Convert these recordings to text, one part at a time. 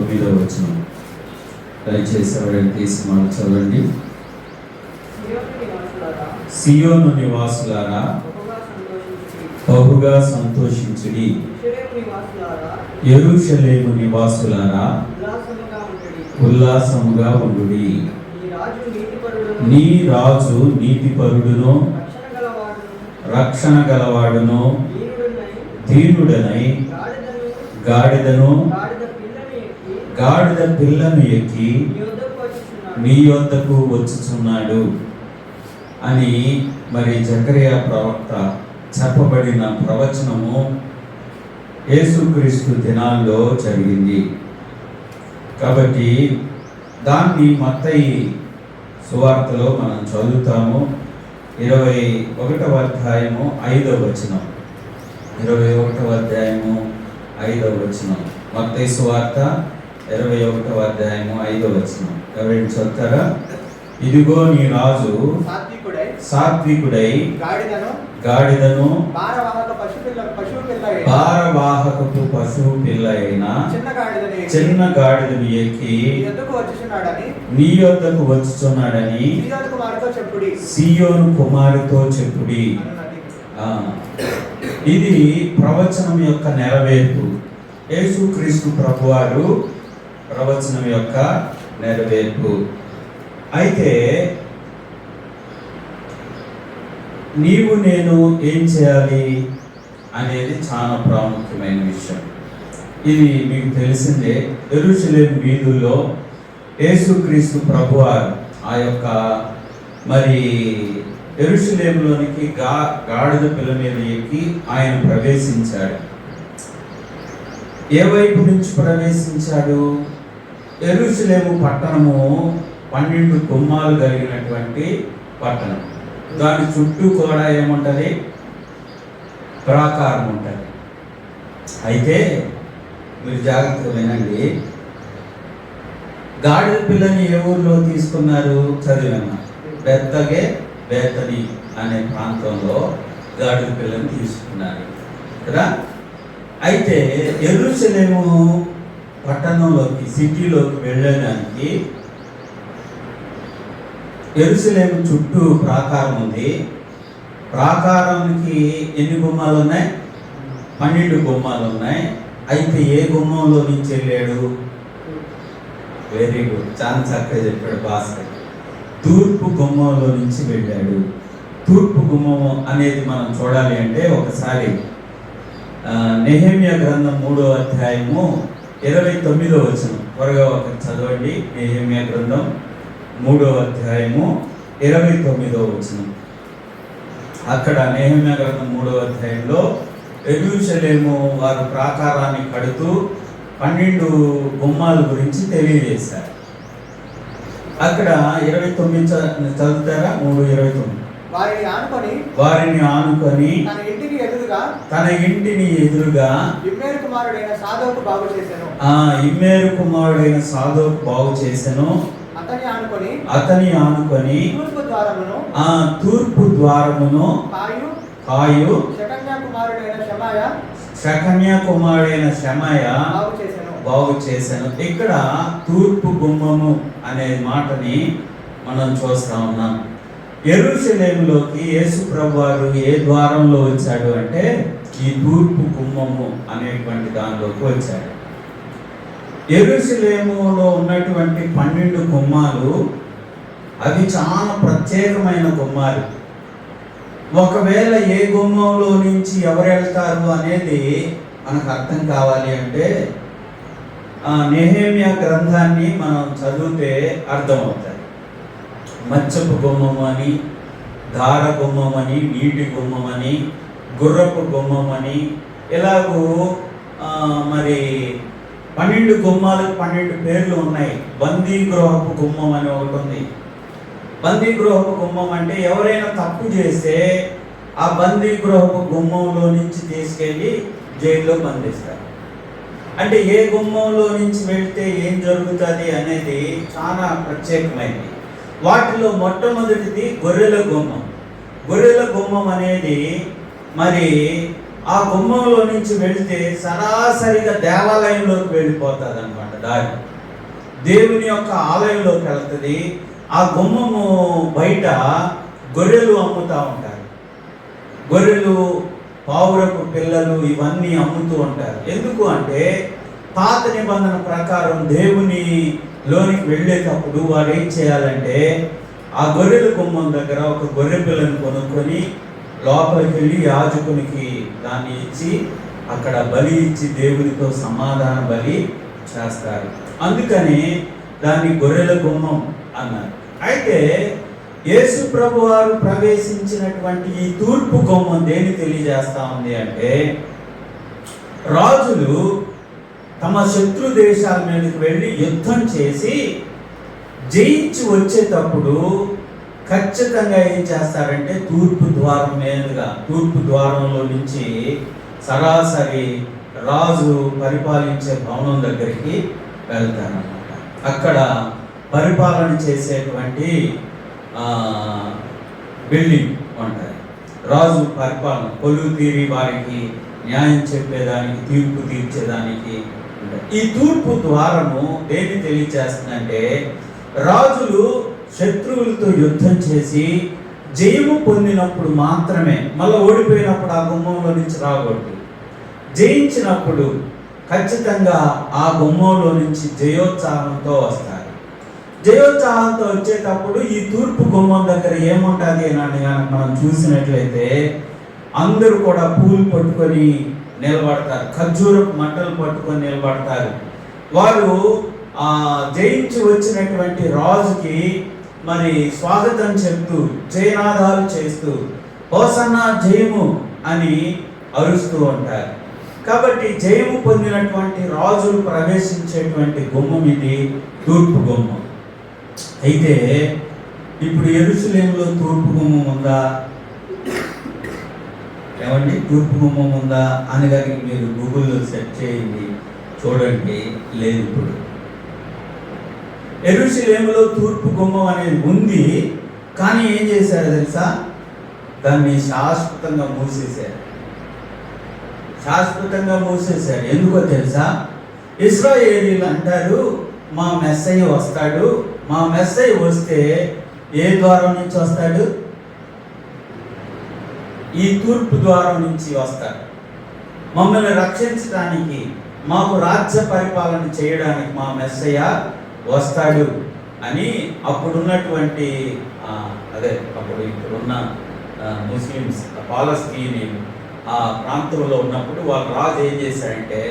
9వ వచనం. దయచేసి ఎవరైనా తీసి మనం చదవండి. సియోను నివాసులారా బహుగా సంతోషించుడి, యెరూషలేము నివాసులారా ఉల్లాసముగా ఉండుడి. నీ రాజు నీతిపరుడును రక్షణ గలవాడును దీనుడనై గాడిద పిల్లను ఎక్కి నీ యొద్దకు వచ్చుచున్నాడు అని మరి జకరియా ప్రవక్త చెప్పబడిన ప్రవచనము యేసుక్రీస్తు దినాల్లో జరిగింది. కాబట్టి దాన్ని మత్తయి సువార్తలో మనం చదువుతాము. 21వ అధ్యాయము 5వ వచనం. 21వ అధ్యాయము 5వ వచనం. మత్తయి సువార్త 21వ అధ్యాయము 5వ వచనం. ఎవరైనా చదువుతారా? ఇదిగో నీ రాజు సాత్వికుడై గాడిదను భారవాహకపు పశువు పిల్ల అయిన చిన్న గాడిదను ఎక్కి నీ యొద్దకు వచ్చుచున్నాడని సియోను కుమారుతో చెప్పుడి. ఇది ప్రవచనం యొక్క నెరవేర్పు. యేసుక్రీస్తు ప్రభువారు ప్రవచనం యొక్క నెరవేర్పు. అయితే నీవు నేను ఏం చేయాలి అనేది చాలా ప్రాముఖ్యమైన విషయం. ఇది మీకు తెలిసిందే. యెరూషలేము వీధుల్లో యేసుక్రీస్తు ప్రభువారు ఆ యొక్క మరి యెరూషలేములోనికి గాడిద పిల్ల మీద ఎక్కి ఆయన ప్రవేశించాడు. ఏ వైపు నుంచి ప్రవేశించాడు? యెరూషలేము పట్టణము 12 గుమ్మాలు కలిగినటువంటి పట్టణం. దాని చుట్టూ కూడా ఏముంటుంది? ప్రాకారం ఉంటుంది. అయితే మీరు జాగ్రత్తగా వినండి. గాడిద పిల్లని ఏ ఊర్లో తీసుకున్నారు? చదివాను. బేతని అనే ప్రాంతంలో గాడిద పిల్లని తీసుకున్నారు కదా. అయితే యెరూషలేము పట్టణంలోకి సిటీలోకి వెళ్ళడానికి యెరూషలేము చుట్టూ ప్రాకారం ఉంది. ప్రాకారానికి ఎన్ని గుమ్మాలు ఉన్నాయి? 12 గుమ్మాలు ఉన్నాయి. అయితే ఏ గుమ్మంలో నుంచి వెళ్ళాడు? వెరీ గుడ్, చాలా చక్కగా చెప్పాడు భాస్కర్. తూర్పు గుమ్మంలో నుంచి వెళ్ళాడు. తూర్పు గుమ్మం అనేది మనం చూడాలి అంటే ఒకసారి నెహెమ్యా గ్రంథం 3వ అధ్యాయము 29వ వచనం త్వరగా చదవండి. నెహెమ్యా గ్రంథం 3వ అధ్యాయము 29వ వచనం. అక్కడ నెహెమ్యా గ్రంథం 3వ అధ్యాయంలో యెరూషలేము వారు ప్రాకారాన్ని కడుతూ 12 గుమ్మాల గురించి తెలియజేశారు. అక్కడ 29 చదువుతారా? 3:29. వారిని ఆనుకొని తన ఇంటిని ఎదురుగా ఇమ్మేరు కుమారుడైన సాదోకు బాగు చేసెను. అతని ఆనుకొని తూర్పు ద్వారమును కాయు షకన్యా కుమారుడైన షమాయ బాగు చేశాను. ఇక్కడ తూర్పు గుమ్మము అనే మాటని మనం చూస్తా ఉన్నాం. యెరూషలేములోకి యేసు ప్రభువారు ఏ ద్వారంలో వచ్చాడు అంటే ఈ తూర్పు గుమ్మము అనేటువంటి దానిలోకి వచ్చాడు. యెరూషలేములో ఉన్నటువంటి 12 గుమ్మాలు అవి చాలా ప్రత్యేకమైన గుమ్మాలు. ఒకవేళ ఏ గుమ్మంలో నుంచి ఎవరు వెళ్తారు అనేది మనకు అర్థం కావాలి అంటే నెహెమ్యా గ్రంథాన్ని మనం చదివితే అర్థమవుతుంది. మచ్చపు గుమ్మము అని, దార గుమ్మం అని, నీటి గుమ్మం అని, గుర్రపు గుమ్మం అని, ఇలాగూ మరి 12 గుమ్మాలకు 12 పేర్లు ఉన్నాయి. బందీ గృహపు గుమ్మం అని ఒకటి ఉంది. బందీ గృహపు గుమ్మం అంటే ఎవరైనా తప్పు చేస్తే ఆ బందీ గృహపు గుమ్మంలో నుంచి తీసుకెళ్ళి జైల్లో బంధిస్తారు. అంటే ఏ గుమ్మంలో నుంచి వెళ్తే ఏం జరుగుతుంది అనేది చాలా ప్రత్యేకమైనది. వాటిలో మొట్టమొదటిది గొర్రెల గుమ్మం. గొర్రెల గుమ్మం అనేది మరి ఆ గుమ్మంలో నుంచి వెళితే సరాసరిగా దేవాలయంలోకి వెళ్ళిపోతుంది అనమాట. దారి దేవుని యొక్క ఆలయంలోకి వెళ్తుంది. ఆ గుమ్మము బయట గొర్రెలు అమ్ముతూ ఉంటారు. గొర్రెలు, పావురపు పిల్లలు ఇవన్నీ అమ్ముతూ ఉంటారు. ఎందుకు అంటే పాత నిబంధన ప్రకారం దేవుని లోనికి వెళ్ళేటప్పుడు వారు ఏం చేయాలంటే ఆ గొర్రెల గుమ్మం దగ్గర ఒక గొర్రె పిల్లను కొనుక్కొని లోపలికి వెళ్ళి యాజకునికి దాన్ని ఇచ్చి అక్కడ బలి ఇచ్చి దేవునితో సమాధాన బలి చేస్తారు. అందుకని దాన్ని గొర్రెల గుమ్మం అన్నారు. అయితే యేసు ప్రభు వారు ప్రవేశించినటువంటి ఈ తూర్పు గుమ్మం దేని తెలియజేస్తా ఉంది అంటే, రాజులు తమ శత్రు దేశాల మీదకి వెళ్ళి యుద్ధం చేసి జయించి వచ్చేటప్పుడు ఖచ్చితంగా ఏం చేస్తారంటే తూర్పు ద్వారం మీదుగా, తూర్పు ద్వారంలో నుంచి సరాసరి రాజు పరిపాలించే భవనం దగ్గరికి వెళ్తారన్నమాట. అక్కడ పరిపాలన చేసేటువంటి బిల్డింగ్ ఉంటుంది. రాజు పరిపాలన కొలువు తీరి వారికి న్యాయం చెప్పేదానికి, తీర్పు తీర్చేదానికి. ఈ తూర్పు ద్వారము దేన్ని తెలియచేస్తుందంటే, రాజులు శత్రువులతో యుద్ధం చేసి జయము పొందినప్పుడు మాత్రమే, మళ్ళీ ఓడిపోయినప్పుడు ఆ గుమ్మంలో నుంచి రాకూడదు. జయించినప్పుడు ఖచ్చితంగా ఆ గుమ్మంలో నుంచి జయోత్సాహంతో వస్తారు. జయోత్సాహంతో వచ్చేటప్పుడు ఈ తూర్పు గుమ్మం దగ్గర ఏముంటుంది అని మనం చూసినట్లయితే అందరూ కూడా పూలు పట్టుకొని నిలబడతారు, ఖర్జూరపు మంటలు పట్టుకొని నిలబడతారు. వారు జయించి వచ్చినటువంటి రాజుకి మరి స్వాగతం చెప్తూ జయనాదాలు చేస్తూ హోసన్నా జయము అని అరుస్తూ ఉంటారు. కాబట్టి జయము పొందినటువంటి రాజులు ప్రవేశించేటువంటి గుమ్మం ఇది తూర్పు గుమ్మం. అయితే ఇప్పుడు యెరూషలేములో తూర్పు గుమ్మం ఉందా? ఏమండి, తూర్పు గుమ్మం ఉందా అని కానీ మీరు గూగుల్లో సెర్చ్ చేయండి, చూడండి. లేదు. ఇప్పుడు యెరూషలేములో తూర్పు గుమ్మం అనేది ఉంది, కానీ ఏం చేశారు తెలుసా? దాన్ని శాశ్వతంగా మూసేశారు. శాశ్వతంగా మూసేశారు. ఎందుకో తెలుసా? ఇశ్రాయేలీయులు అంటారు, మా మెస్సయ్య వస్తాడు, మా మెస్సయ్య వస్తే ఏ ద్వారం నుంచి వస్తాడు? ఈ తూర్పు ద్వారం నుంచి వస్తాడు. మమ్మల్ని రక్షించడానికి, మాకు రాజ్య పరిపాలన చేయడానికి మా మెస్సయ్య వస్తాడు అని అప్పుడున్నటువంటి అప్పుడు ఇప్పుడున్న ముస్లిమ్స్, పాలస్తీనియన్ ఆ ప్రాంతంలో ఉన్నప్పుడు వాళ్ళ రాజు ఏం చేశాడంటే,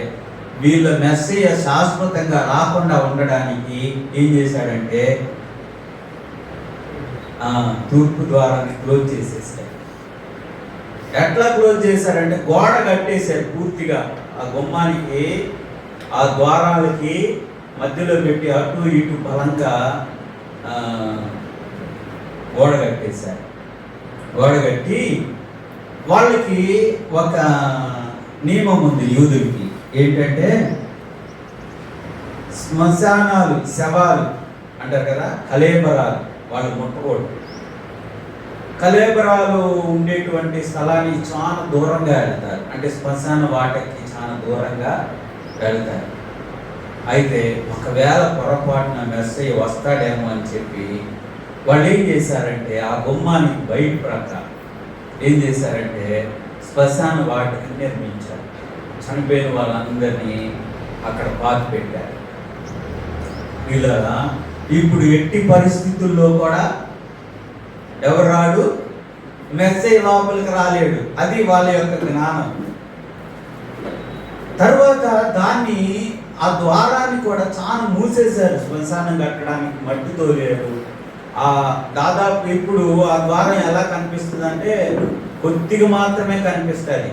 వీళ్ళ మెస్సయ్య శాశ్వతంగా రాకుండా ఉండడానికి ఏం చేశాడంటే తూర్పు ద్వారాన్ని క్లోజ్ చేసేసాడు. ఎట్లా క్లోజ్ చేశారంటే గోడ కట్టేశారు పూర్తిగా. ఆ గుమ్మానికి, ఆ ద్వారాలకి మధ్యలో పెట్టి అటు ఇటు బలంగా గోడ కట్టేశారు. గోడ కట్టి వాళ్ళకి ఒక నియమం ఉంది యూదులకి. ఏంటంటే శ్మశానాలు, శవాలు అంటారు కదా, కళేబరాలు వాళ్ళు ముట్టకూడదు. కళేబరాలు ఉండేటువంటి స్థలానికి చాలా దూరంగా వెళ్తారు, అంటే శ్మశాన వాటకి చాలా దూరంగా వెళ్తారు. అయితే ఒకవేళ పొరపాటున మెస్సయ్య వస్తాడేమో అని చెప్పి వాళ్ళు ఏం చేశారంటే ఆ గుమ్మానికి బయట ప్రక్క ఏం చేశారంటే శ్మశాన వాటిని నిర్మించారు. చనిపోయిన వాళ్ళందరినీ అక్కడ పాతి పెట్టారు. ఇలా ఇప్పుడు ఎట్టి పరిస్థితుల్లో కూడా ఎవరు రాడు, మెస్సయ్య లోపలికి రాలేడు. అది వాళ్ళ యొక్క జ్ఞానం. తర్వాత దాన్ని, ఆ ద్వారాన్ని కూడా చాలా మూసేశారు. శ్మశానం కట్టడానికి మట్టితో లేరు. దాదాపు ఇప్పుడు ఆ ద్వారం ఎలా కనిపిస్తుంది అంటే కొద్దిగా మాత్రమే కనిపిస్తుంది.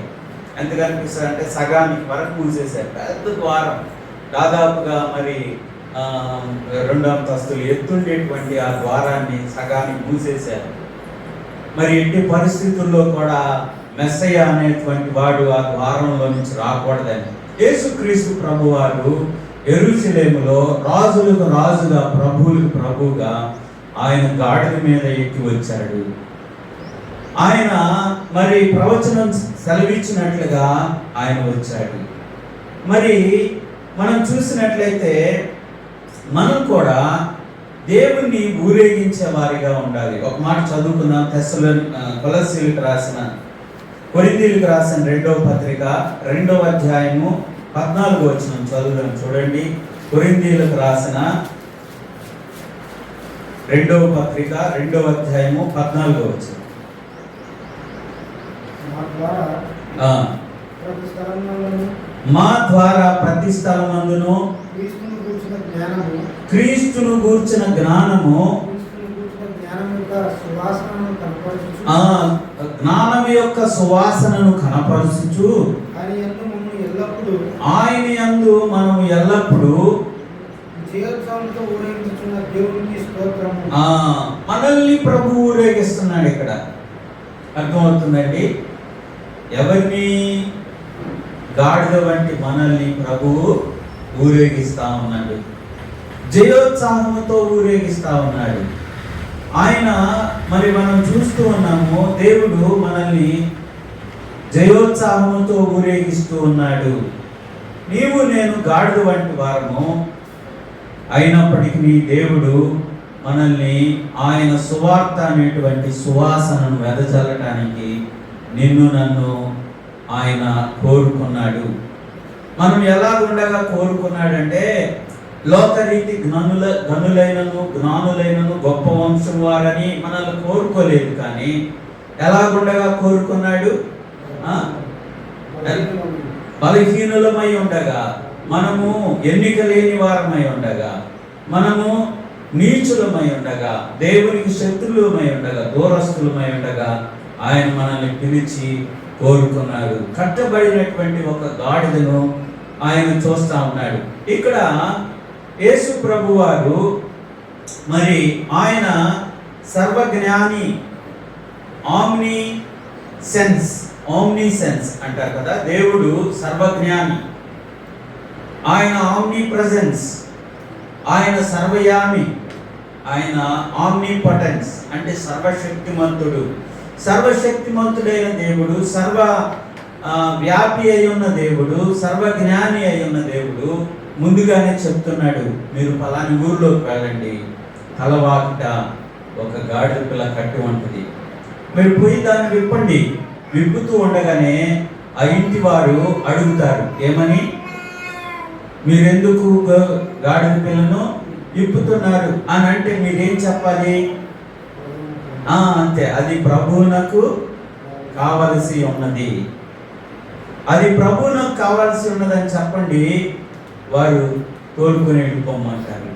ఎంత కనిపిస్తుంది అంటే సగానికి వరకు మూసేశారు. పెద్ద ద్వారం, దాదాపుగా మరి 2 అంతస్తులు ఎత్తుండేటువంటి ఆ ద్వారాన్ని సగానికి మూసేశారు. మరి ఎట్టి పరిస్థితుల్లో కూడా మెస్సయ్య అనేటువంటి వాడు ఆ ద్వారంలో నుంచి రాకూడదని యేసుక్రీస్తు ప్రభువారు యెరూషలేములో రాజులకు రాజుగా, ప్రభువులకు ప్రభువుగా ఆయన గాడిద మీద ఎక్కి వచ్చాడు. ఆయన మరి ప్రవచనం సెలవిచ్చినట్లుగా ఆయన వచ్చాడు. మరి మనం చూసినట్లయితే మనం కూడా దేవుణ్ణి ఊరేగించే వారిగా ఉండాలి. ఒక మాట చదువుకుందాం. కొలస్సీలకు రాసిన కొరింథీయులకు రాసిన 2వ పత్రిక 2వ అధ్యాయము 14వ వచనం చదువుదాం. చూడండి, కొరింథీయులకు రాసిన 2వ పత్రిక 2వ అధ్యాయము 14వ వచనం. మా ద్వారా ప్రతి స్థలమందును క్రీస్తును గూర్చిన జ్ఞానము జ్ఞానం యొక్క సువాసనను కనపరుచుచు ఆయన యందు మనము ఎల్లప్పుడూ మనల్ని ప్రభు ఊరేగిస్తున్నాడు. ఇక్కడ అర్థమవుతుందండి. ఎవరిని? గాడిద వంటి మనల్ని ప్రభువు ఊరేగిస్తా ఉన్నాడు. జయోత్సాహంతో ఊరేగిస్తా ఉన్నాడు ఆయన. మరి మనం చూస్తూ ఉన్నాము, దేవుడు మనల్ని జయోత్సాహంతో ఊరేగిస్తూ ఉన్నాడు. నీవు నేను గాడిద వంటి వారము అయినప్పటికీ దేవుడు మనల్ని ఆయన సువార్త అనేటువంటి సువాసనను వెదజల్లటానికి నిన్ను నన్ను ఆయన కోరుకున్నాడు. మనం ఎలాగుండగా కోరుకున్నాడంటే, లోకరీతి జ్ఞానులైనను గొప్ప వంశం వారని మనల్ని కోరుకోలేదు. కానీ ఎలాగుండగా కోరుకున్నాడు? బలహీనులమై ఉండగా, మనము ఎన్నిక లేని వారమై ఉండగా, మనము నీచులమై ఉండగా, దేవునికి శత్రువులమై ఉండగా, దూరస్తులమై ఉండగా ఆయన మనల్ని పిలిచి కోరుకున్నాడు. కట్టబడినటువంటి ఒక గాడిదను ఆయన చూస్తా ఉన్నాడు. ఇక్కడ యేసు ప్రభువారు మరి ఆయన సర్వజ్ఞాని, ఆమ్ని సెన్స్ అంటారు కదా. దేవుడు సర్వజ్ఞాని, ఆయన ఆమ్ని ప్రెజెన్స్, ఆయన సర్వయామి, ఆయన ఆమ్నిపొటెన్స్ అంటే సర్వశక్తిమంతుడు. సర్వశక్తిమంతుడైన దేవుడు, సర్వ వ్యాపి అయి ఉన్న దేవుడు, సర్వజ్ఞాని అయి ఉన్న దేవుడు ముందుగానే చెప్తున్నాడు, మీరు ఫలాని ఊర్లోకి వెళ్ళండి, తలవాకిట ఒక గాడిద పిల్ల కట్టి ఉంటుంది, మీరు పోయి దాన్ని విప్పండి. విప్పుతూ ఉండగానే ఆ ఇంటి వారు అడుగుతారు, ఏమని? మీరెందుకు గాడిద పిల్లను విప్పుతున్నారు అని అంటే మీరేం చెప్పాలి? అంతే, అది ప్రభువునకు కావలసి ఉన్నది, అది ప్రభువునకు కావాల్సి ఉన్నదని చెప్పండి. వారు తోలుకొని వెళ్ళిపోమంటారు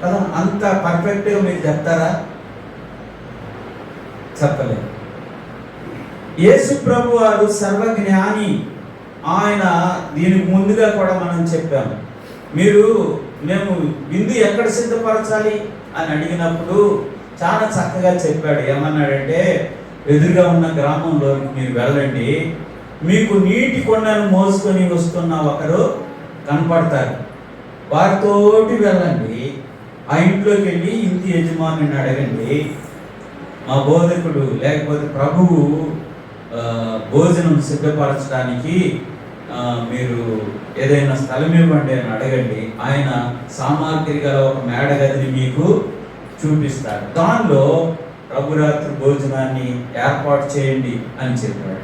కదా. అంత పర్ఫెక్ట్గా మీరు చెప్తారా? చెప్పలేదు. యేసు ప్రభు వారు సర్వజ్ఞాని. ఆయన దీనికి ముందుగా కూడా మనం చెప్పాము, మేము విందు ఎక్కడ సిద్ధపరచాలి అని అడిగినప్పుడు చాలా చక్కగా చెప్పాడు. ఏమన్నాడంటే, ఎదురుగా ఉన్న గ్రామంలోకి మీరు వెళ్ళండి, మీకు నీటి కొండను మోసుకొని వస్తున్న ఒకరు కనపడతారు, వారితోటి వెళ్ళండి. ఆ ఇంట్లోకి వెళ్ళి ఇంటి యజమానిని అడగండి, మా బోధకుడు లేకపోతే ప్రభువు భోజనం సిద్ధపరచడానికి మీరు ఏదైనా స్థలం ఇవ్వండి అని అడగండి. ఆయన సామాగ్రి గల ఒక మేడ గదిని మీకు చూపిస్తారు, దానిలో ప్రభురాత్రి భోజనాన్ని ఏర్పాటు చేయండి అని చెప్పాడు.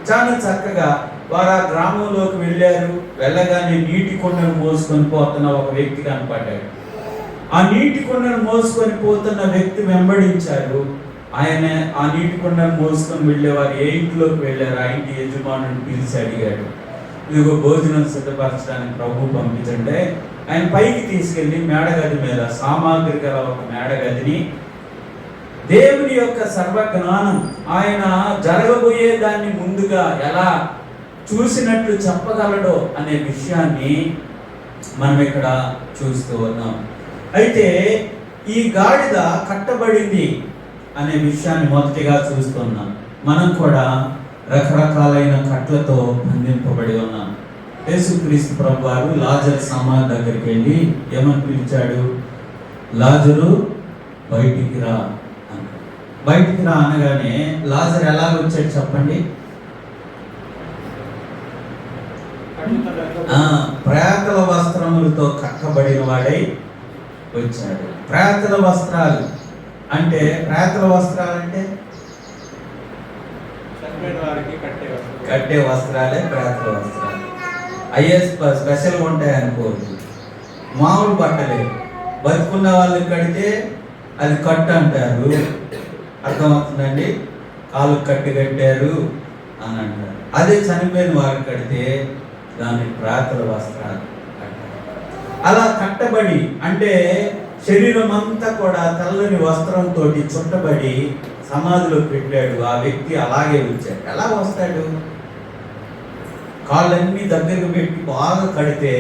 చాలా చక్కగా వారు ఆ గ్రామంలోకి వెళ్ళారు. వెళ్ళగానే నీటి కొండను మోసుకొని పోతున్న ఒక వ్యక్తి కనపడ్డాడు. ఆ నీటి కొండను మోసుకొని పోతున్న వ్యక్తి వెంబడించారు. ఆయన ఆ నీటి కొండను మోసుకొని వెళ్ళేవారు ఏ ఇంట్లోకి వెళ్ళారు, ఆ ఇంటి యజమానుని పిలిచి అడిగాడు, ఇదిగో భోజనం సిద్ధపరచడానికి ప్రభు పంపించండి. ఆయన పైకి తీసుకెళ్ళి మేడగది మీద సామాగ్రి గల ఒక మేడగదిని, దేవుని యొక్క సర్వజ్ఞానం, ఆయన జరగబోయే దాన్ని ముందుగా ఎలా చూసినట్లు చెప్పగలడో అనే విషయాన్ని మనం ఇక్కడ చూస్తూ ఉన్నాం. అయితే ఈ గాడిద కట్టబడింది అనే విషయాన్ని మొదటిగా చూస్తున్నాం. మనం కూడా రకరకాలైన కట్లతో బంధింపబడి ఉన్నాం. యేసుక్రీస్తు ప్రభువారు లాజరు సమాధి దగ్గరికి వెళ్ళి ఏమని పిలిచాడు? లాజరు బయటికి రా. బయటికి రా అనగానే లాజరు ఎలా వచ్చాడు చెప్పండి? ప్రేతల వస్త్రములతో కట్టబడిన వాడై వచ్చాడు. ప్రేతల వస్త్రాలు అంటే కట్టే వస్త్రాలే ప్రేతల వస్త్రాలు. అయ్యే స్పెషల్గా ఉంటాయి అనుకోవద్దు. మామూలు బట్టలే. బతుకున్న వాళ్ళకి కడితే అది కట్టు అంటారు, అర్థమవుతుందండి. కాలు కట్టి కట్టారు అని అంటారు. అదే చనిపోయిన వారికి కడితే దాన్ని ప్రేతల వస్త్రాలు అంటారు. అలా కట్టబడి అంటే శరీరం అంతా కూడా తెల్లని వస్త్రంతో చుట్టబడి సమాధిలో పెట్టాడు. ఆ వ్యక్తి అలాగే వచ్చాడు. ఎలా వస్తాడు? కాళ్ళన్నీ దగ్గరకు పెట్టి బాగా కడితే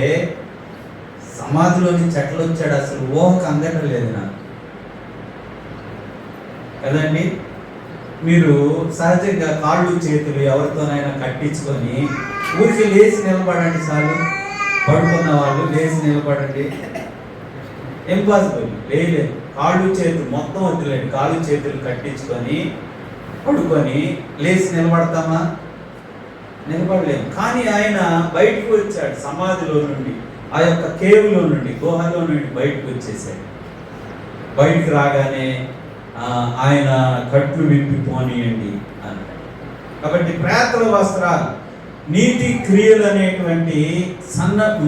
సమాధిలోని చెట్లు వచ్చాడు. అసలు ఊహకు అందటం లేదు నాకు కదండి. మీరు సహజంగా కాళ్ళు చేతులు ఎవరితోనైనా కట్టించుకొని ఊరికి లేచి నిలబడండి. చాలు, పడుకున్న వాళ్ళు లేచి నిలబడండి. ఇంపాసిబుల్, లేదు. కాళ్ళు చేతులు మొత్తం వద్దులేండి, కాళ్ళు చేతులు కట్టించుకొని పడుకొని లేచి నిలబడతామా? నిలబడలేము. కానీ ఆయన బయటకు వచ్చాడు సమాధిలో నుండి, ఆ యొక్క కేవ్లో నుండి, గుహలో నుండి బయటకు వచ్చేసాడు. బయటకు రాగానే ఆయన కట్లు విప్పి పోనీయండి అన్నాడు. కాబట్టి ప్రేతల వస్త్రాలు నీతి క్రియలు అనేటువంటి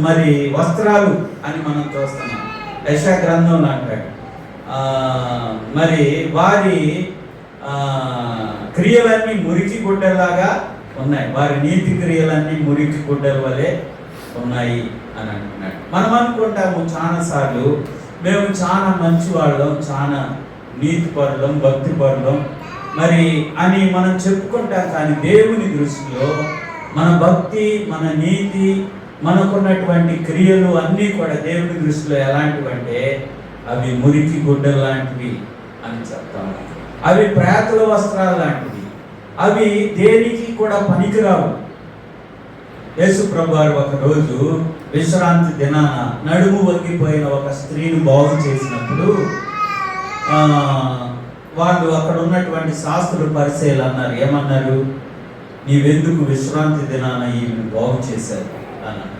మరి వస్త్రాలు అని మనం చూస్తున్నాం. యెషయా గ్రంథంలో అంటాడు, మరి వారి క్రియలన్నీ మురికి గుడ్డలాగా ఉన్నాయి, వారి నీతి క్రియలన్నీ మురికి గుడ్డల వలె ఉన్నాయి అని అంటున్నాడు. మనం అనుకుంటాము చాలాసార్లు మేము చాలా మంచి వాళ్ళం, చాలా నీతి పరులం, భక్తి పరులం మరి అని మనం చెప్పుకుంటాం. కానీ దేవుని దృష్టిలో మన భక్తి, మన నీతి, మనకున్నటువంటి క్రియలు అన్నీ కూడా దేవుని దృష్టిలో ఎలాంటివంటే అవి మురికి గుడ్డలు లాంటివి అని చెప్తాము. అవి ప్రేతల వస్త్రాలు లాంటివి, అవి దేనికి కూడా పనికిరావు. యేసు ప్రభువారు ఒకరోజు విశ్రాంతి దినాన నడుము వంగిపోయిన ఒక స్త్రీని బాగు చేసినప్పుడు వాళ్ళు అక్కడ ఉన్నటువంటి శాస్త్రులు పరిచయాలు అన్నారు. ఏమన్నారు? నీవెందుకు విశ్రాంతి దినాన ఈమెను బాగు చేశారు అన్నారు.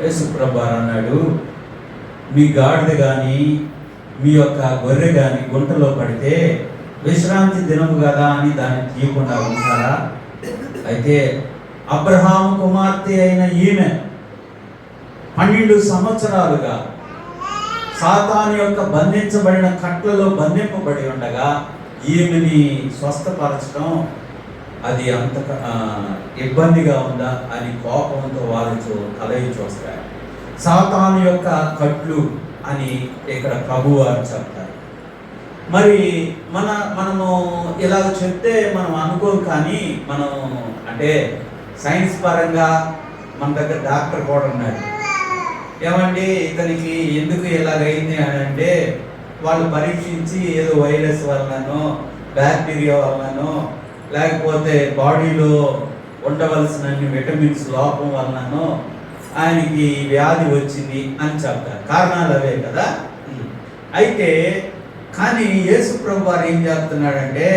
యేసు ప్రభువారు అన్నాడు, మీ గాడిద కానీ మీ యొక్క గొర్రె కానీ గుంటలో పడితే విశ్రాంతి దినము కదా అని దాన్ని తీయకుండా ఉంటారా? అయితే అబ్రహాము కుమార్తె అయిన ఈమె 12 సంవత్సరాలుగా సాతాను యొక్క బంధించబడిన కట్లలో బంధింపబడి ఉండగా ఈమెని స్వస్థపరచడం అది అంత ఇబ్బందిగా ఉందా అని కోపంతో వారితో కలయి చూస్తారు. సాతాను యొక్క కట్లు అని ఇక్కడ ప్రభువారు చెప్తారు. మరి మనము ఇలా చెప్తే మనం అనుకోం. కానీ మనం అంటే సైన్స్ పరంగా మన దగ్గర డాక్టర్ కూడా ఉన్నారు. ఏమండి ఇతనికి ఎందుకు ఇలాగైంది అని అంటే వాళ్ళు పరీక్షించి ఏదో వైరస్ వలననో బ్యాక్టీరియా వలననో లేకపోతే బాడీలో ఉండవలసినన్ని విటమిన్స్ లోపం వలననో ఆయనకి వ్యాధి వచ్చింది అని చెప్తారు. కారణాలు అవే కదా. అయితే కానీ యేసు ప్రభు వారు ఏం చెప్తున్నాడంటే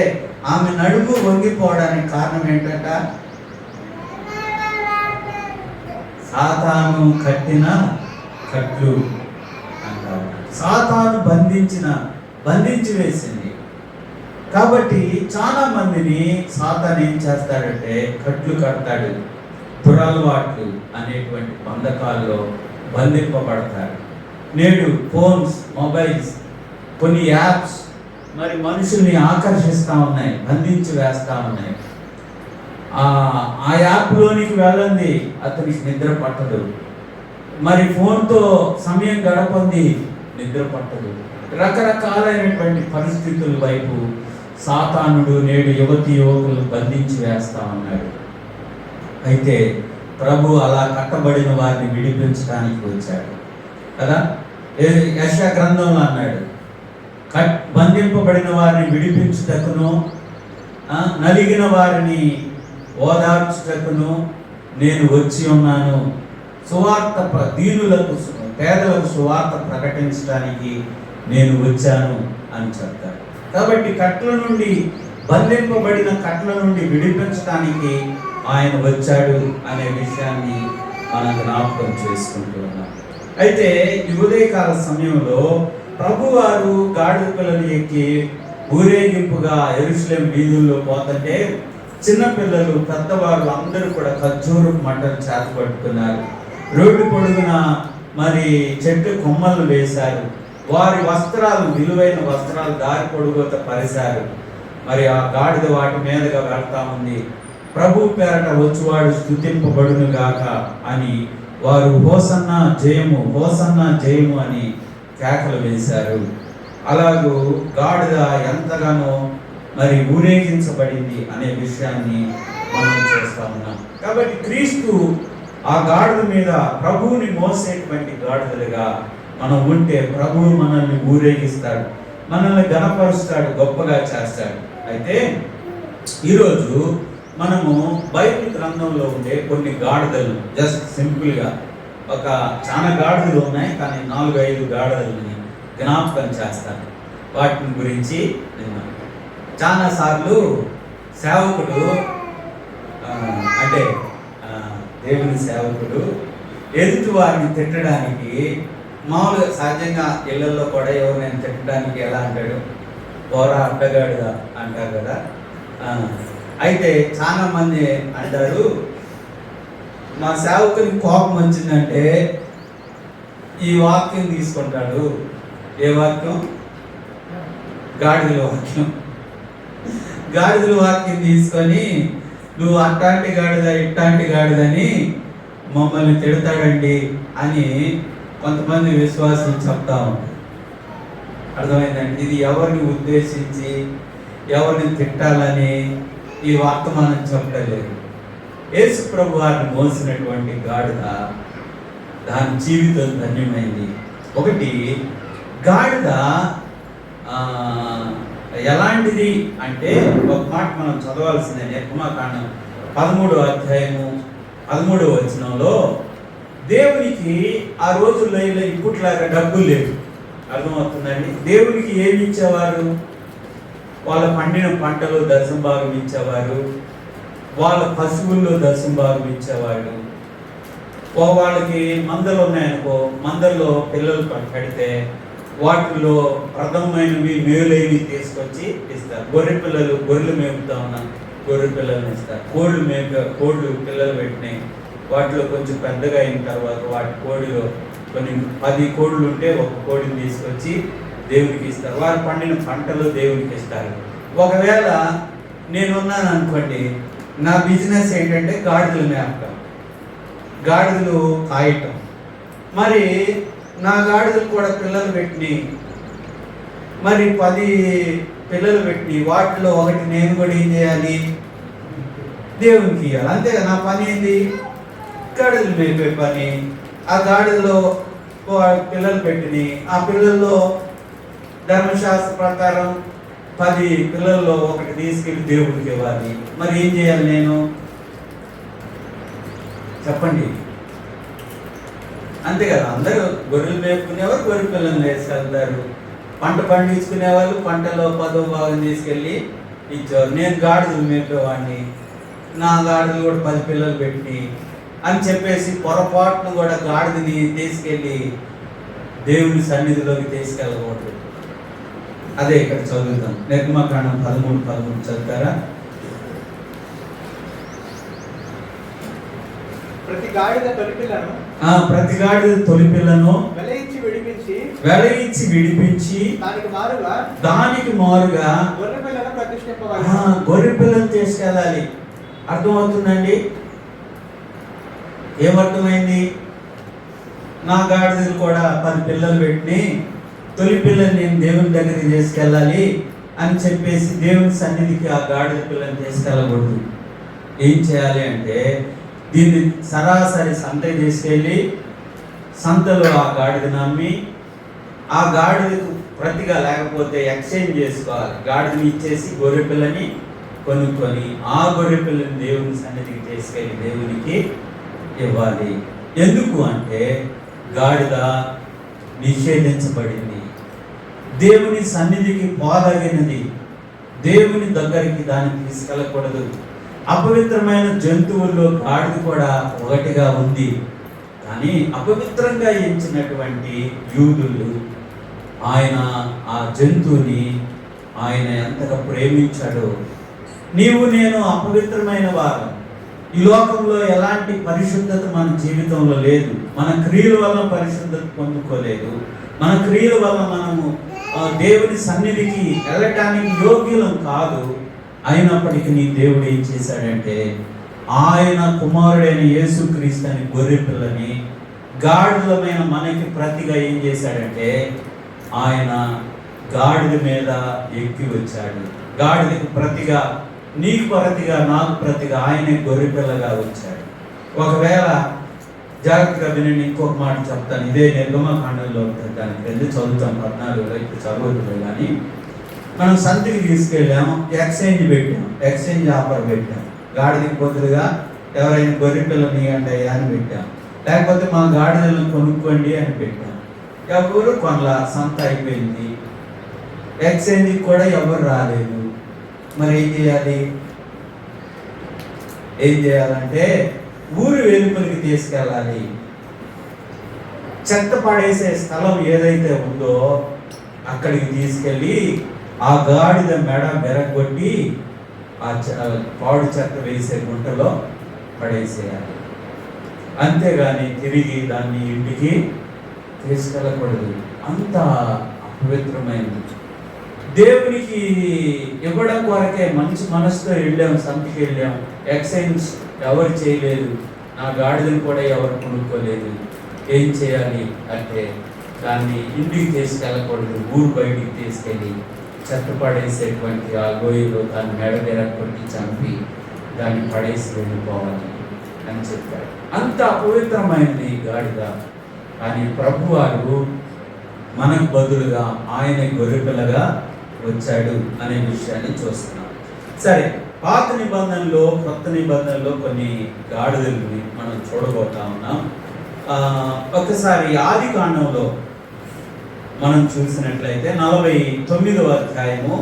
ఆమె నడుము వంగిపోవడానికి కారణం ఏంటంట? సాతాను కట్టిన కట్లు అంటారు. సాతాను బంధించి వేసింది. కాబట్టి చాలా మందిని సాతాను ఏం చేస్తాడంటే కట్లు కడతాడు. దురలవాట్లు అనేటువంటి బంధకాల్లో బంధింపబడతారు. నేడు ఫోన్స్, మొబైల్స్, కొన్ని యాప్స్ మరి మనుషుల్ని ఆకర్షిస్తూ ఉన్నాయి, బంధించి వేస్తూ ఉన్నాయి. ఆ యాప్లోనికి వెళ్ళండి అతనికి నిద్ర పట్టదు. మరి ఫోన్తో సమయం గడపంది, నిద్ర పట్టదు. రకరకాలైనటువంటి పరిస్థితుల వైపు సాతానుడు నేడు యువకులు బంధించి వేస్తా ఉన్నాడు. అయితే ప్రభు అలా కట్టబడిన వారిని విడిపించడానికి వచ్చాడు కదా. యెషయా గ్రంథంలో అన్నాడు, బంధింపబడిన వారిని విడిపించుటకును నలిగిన వారిని ఓదార్చుటకును నేను వచ్చి ఉన్నాను. సువార్త దీనులకు, పేదలకు సువార్త ప్రకటించడానికి నేను వచ్చాను అని చెప్తారు. కాబట్టి కట్ల నుండి, బంధింపబడిన కట్ల నుండి విడిపించడానికి ఆయన వచ్చాడు అనే విషయాన్ని మనం జ్ఞాపకం చేసుకుంటూ ఉన్నాం. అయితే ఈ ఉదయకాల సమయంలో ప్రభువారు గాడిద పిల్లలు ఎక్కి ఊరేగింపుగా యెరూషలేము వీధుల్లో పోతుంటే చిన్నపిల్లలు, పెద్దవాళ్ళు అందరూ కూడా ఖర్జూరు మంటలు చేతపట్టుకున్నారు. రోడ్డు పొడుగున మరి చెట్టు కొమ్మలు వేశారు. వారి వస్త్రాలు, విలువైన వస్త్రాలు దారి పొడుగుత పరిశారు. మరి ఆ గాడిద వాటి మీదుగా వెళ్తా ఉంది. ప్రభు పేరట వచ్చువాడు స్తుతింపబడును గాక అని వారు హోసన్నా జయము, హోసన్నా జయము అని కేకలు వేశారు. అలాగూ గాడిద ఎంతగానో మరి ఊరేగించబడింది అనే విషయాన్ని మనం చూస్తా ఉన్నాం. కాబట్టి క్రీస్తు ఆ గాడిద మీద ప్రభువుని మోసేటువంటి గాడిదలుగా మనం ఉంటే ప్రభువు మనల్ని ఊరేగిస్తాడు, మనల్ని ఘనపరుస్తాడు, గొప్పగా చేస్తాడు. అయితే ఈరోజు మనము బైబిల్ గ్రంథంలో ఉండే కొన్ని గాడిదలు జస్ట్ సింపుల్గా చాలా గాడిదలు ఉన్నాయి, కానీ 4-5 గాడిదలని జ్ఞాపకం చేస్తాను. వాటిని గురించి విన్నాను. చాలాసార్లు సేవకుడు అంటే దేవుని సేవకుడు ఎదుటి వారిని తిట్టడానికి మామూలుగా సహజంగా ఇళ్లలో కూడా ఎవరినైనా తిట్టడానికి ఎలా అంటాడు, పోరా అడ్డగాడుగా అంటారు కదా. అయితే చాలా మంది అంటారు, మా సేవకునికి కోపం వచ్చిందంటే ఈ వాక్యం తీసుకుంటాడు. ఏ వాక్యం? గాడిదల వాక్యం. గాడిదల వాక్యం తీసుకొని నువ్వు అట్టాంటి గాడిద, ఇట్టాంటి గాడిదని మమ్మల్ని తిడతాడండి అని కొంతమంది విశ్వాసులు చెప్తా ఉంటారు. అర్థమైందండి? ఇది ఎవరిని ఉద్దేశించి, ఎవరిని తిట్టాలని ఈ వర్తమానం చెప్పలేదు. యేసు ప్రభు వారిని మోసినటువంటి గాడిద, దాని జీవితం ధన్యమైంది. ఒకటి, గాడిద ఎలాంటిది అంటే ఒక మాట మనం చదవాల్సిందే. నిర్గమకాండం 13వ అధ్యాయము 13వ వచనంలో దేవునికి ఆ రోజుల్లో ఇప్పట్లాగా డబ్బులు లేవు. అర్థమవుతుందండి? దేవునికి ఏమి ఇచ్చేవారు? వాళ్ళ పండిన పంటలో దశమ భాగం ఇచ్చేవారు, వాళ్ళ పశువుల్లో దశమ భాగం ఇచ్చేవాడు. వాళ్ళకి మందలు ఉన్నాయనుకో, మందల్లో పిల్లలు పెడితే వాటిలో ప్రథమమైనవి, మేలైనవి తీసుకొచ్చి ఇస్తారు. గొర్రెలు మేపుతా ఉన్నాం, గొర్రె పిల్లల్ని ఇస్తారు. కోళ్ళు పిల్లలు పెట్టినాయి, వాటిలో కొంచెం పెద్దగా అయిన తర్వాత వాటి కోడిలో కొన్ని 10 కోళ్ళు ఉంటే ఒక కోడిని తీసుకొచ్చి దేవునికి ఇస్తారు. వారు పండిన పంటలు దేవునికి ఇస్తారు. ఒకవేళ నేనున్నాను అనుకోండి, నా బిజినెస్ ఏంటంటే గాడిదలు మేపటం, గాడిదలు కాయటం. మరి నా గాడిదలు కూడా పిల్లలు పెట్టినాయి, మరి 10 పిల్లలు పెట్టి వాటిలో ఒకటి నేను కూడా ఏం చేయాలి? దేవునికి ఇవ్వాలి. అంతే కదా. నా పని ఏంది? గాడిదలు మేపే పని. ఆ గాడిదలో పిల్లలు పెట్టినాయి, ఆ పిల్లల్లో ధర్మశాస్త్ర ప్రకారం 10 పిల్లల్లో ఒకటి తీసుకెళ్ళి దేవుడికి ఇవ్వాలి. మరి ఏం చేయాలి నేను? చెప్పండి. అంతే కదా. అందరూ గొర్రెలు మేపుకునేవారు గొర్రె పిల్లల్ని వేసుకెళ్తారు, పంట పండించుకునే వాళ్ళు పంటలో 10వ భాగం తీసుకెళ్ళి ఇచ్చారు. నేను గాడిదలు మేపేవాడిని, నా గాడిదలు కూడా 10 పిల్లలు పెట్టి అని చెప్పేసి పొరపాటును కూడా గాడిదని తీసుకెళ్ళి దేవుని సన్నిధిలోకి తీసుకెళ్ళకూడదు. అదే ఇక్కడ చదువుతాం. నిర్గమకాండం 13:13 చదువుతారా? ప్రతి గాడిద తొలి పిల్లను వెలయించి విడిపించి దానికి మారుగా గొర్రె పిల్లను తీసుకెళ్ళాలి. అర్థమవుతుందండి? ఏమర్థమైంది? నా గాడిదలు కూడా 10 పిల్లలు పెట్టి తొలి పిల్లని నేను దేవుని దగ్గరికి తీసుకెళ్ళాలి అని చెప్పేసి దేవుని సన్నిధికి ఆ గాడిద పిల్లని తీసుకెళ్ళకూడదు. ఏం చేయాలి అంటే దీన్ని సరాసరి సంతకి తీసుకెళ్ళి సంతలో ఆ గాడిదని అమ్మి, ఆ గాడిదకు ప్రతిగా లేకపోతే ఎక్స్చేంజ్ చేసుకోవాలి. గాడిదని ఇచ్చేసి గొర్రె పిల్లని కొనుక్కొని ఆ గొర్రె పిల్లని దేవుని సన్నిధికి తీసుకెళ్ళి దేవునికి ఇవ్వాలి. ఎందుకు అంటే గాడిద నిషేధించబడింది. దేవుని సన్నిధికి పోదగినది, దేవుని దగ్గరికి దాన్ని తీసుకెళ్ళకూడదు. అపవిత్రమైన జంతువుల్లో గాడిద కూడా ఒకటిగా ఉంది. కానీ అపవిత్రంగా ఎంచినటువంటి యూదులు ఆయన ఆ జంతువుని ఆయన ఎంతగా ప్రేమించాడో. నీవు నేను అపవిత్రమైన వారు. ఈ లోకంలో ఎలాంటి పరిశుద్ధత మన జీవితంలో లేదు. మన క్రియల వల్ల పరిశుద్ధత పొందుకోలేదు. మన క్రియల వల్ల మనము దేవుని సన్నిధికి వెళ్ళటానికి యోగ్యులం కాదు. అయినప్పటికీ నీ దేవుడు ఏం చేశాడంటే ఆయన కుమారుడైన యేసుక్రీస్తు అని గొర్రె పిల్లని గాడిదమైన మనకి ప్రతిగా ఏం చేశాడంటే ఆయన గాడిద మీద ఎక్కి వచ్చాడు. గాడిదకు ప్రతిగా, నీకు ప్రతిగా, నాకు ప్రతిగా ఆయనే గొర్రె పిల్లగా వచ్చాడు. ఒకవేళ జాగ్రత్తగా వినండి, ఇంకొక మాట చెప్తాను. ఇదే నిర్గమకాండంలో ఉంటుంది, దానికి వెళ్ళి చదువుతాం 14లో, ఇప్పుడు చదువుతుంది. కానీ మనం సంతికి తీసుకెళ్ళాము, ఎక్స్చేంజ్ పెట్టాం, ఎక్స్చేంజ్ ఆఫర్ పెట్టాం. గాడిదకి బదులుగా ఎవరైనా గొర్రె పిల్లని అంటే అని పెట్టాం, లేకపోతే మా గాడిదలను కొనుక్కోండి అని పెట్టాం. ఎవరు కొనలా, సంత అయిపోయింది. ఎక్స్చేంజ్కి కూడా ఎవరు రాలేదు. మరి ఏం చేయాలంటే ఊరు వెలుపలికి తీసుకెళ్ళాలి. చెత్త పడేసే స్థలం ఏదైతే ఉందో అక్కడికి తీసుకెళ్ళి ఆ గాడిద మెడ బెరగొట్టి ఆ పాడు చెత్త వేసే గుంటలో పడేసేయాలి. అంతేగాని తిరిగి దాన్ని ఇంటికి తీసుకెళ్ళకూడదు. అంత అపవిత్రమైనది. దేవునికి ఇవ్వడం కొరకే మంచి మనసుతో వెళ్ళాం, సంతకి వెళ్ళాం. ఎక్స్చేంజ్ ఎవరు చేయలేదు, నా గాడిదని కూడా ఎవరు కొనుక్కోలేదు. ఏం చేయాలి అంటే దాన్ని ఇంటికి తీసుకెళ్ళకూడదు, ఊరు బయటికి తీసుకెళ్ళి చెత్త పడేసేటువంటి ఆ గోయిలో దాన్ని మెడ కొట్టి చంపి దాన్ని పడేసి వెళ్ళిపోవాలి అని చెప్పాడు. అంత అపవిత్రమైనది గాడిద. కానీ ప్రభువారు మనకు బదులుగా ఆయన గొర్రెపిల్లగా వచ్చాడు అనే విషయాన్ని చూస్తున్నాం. సరే, పాత నిబంధనలో కొత్త నిబంధనలో కొన్ని గాడిదల్ని మనం చూడబోతా ఉన్నాం. ఒకసారి ఆది కాండంలో మనం చూసినట్లయితే 49వ అధ్యాయము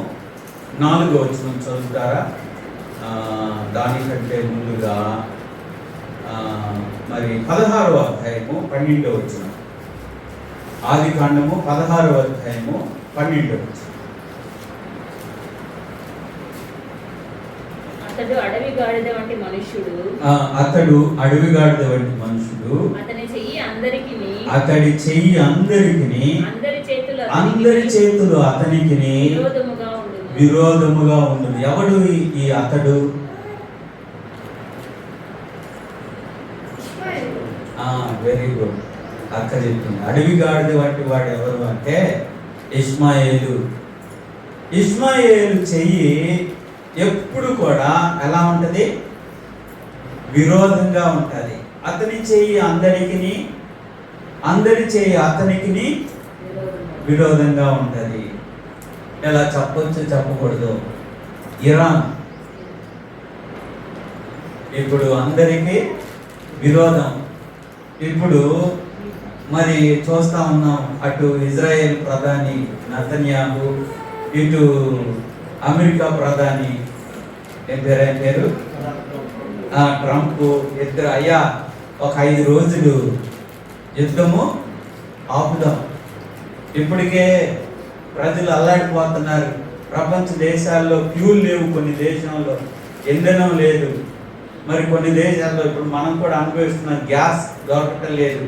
4వ వచనం చదువుతారా? దానికంటే ముందుగా మరి 16వ అధ్యాయము 12వ వచనం. ఆది కాండము 16వ అధ్యాయము 12వ వచనం. అతడు అడవి గాడిద వంటి మనుష్యుడు, అతడి చెయ్యి అందరికిని అందరి చేతులు అతనికి విరోధముగా ఉండును. ఎవడు ఈ అతడు? వెరీ గుడ్, అక్క చెప్తుంది. అడవి గాడిద వంటి వాడు ఎవరు అంటే ఇష్మాయేలు. ఇష్మాయేలు చెయ్యి ఎప్పుడు కూడా ఎలా ఉంటుంది? విరోధంగా ఉంటుంది. అతని చెయ్యి అందరికిని, అందరి చెయ్యి అతనికి విరోధంగా ఉంటుంది. ఎలా చెప్పొచ్చు చెప్పకూడదు? ఇరాన్ ఇప్పుడు అందరికీ విరోధం. ఇప్పుడు మరి చూస్తా ఉన్నాం, అటు ఇజ్రాయెల్ ప్రధాని నెతన్యాహు, ఇటు అమెరికా ప్రధాని పేరు ట్రంప్. ఇద్దరు అయ్యా ఒక 5 రోజులు యుద్ధము ఆపుదాం. ఇప్పటికే ప్రజలు అల్లాడిపోతున్నారు. ప్రపంచ దేశాల్లో ఫ్యూల్ లేవు, కొన్ని దేశాల్లో ఇంధనం లేదు, మరి కొన్ని దేశాల్లో ఇప్పుడు మనం కూడా అనుభవిస్తున్న గ్యాస్ దొరకటం లేదు.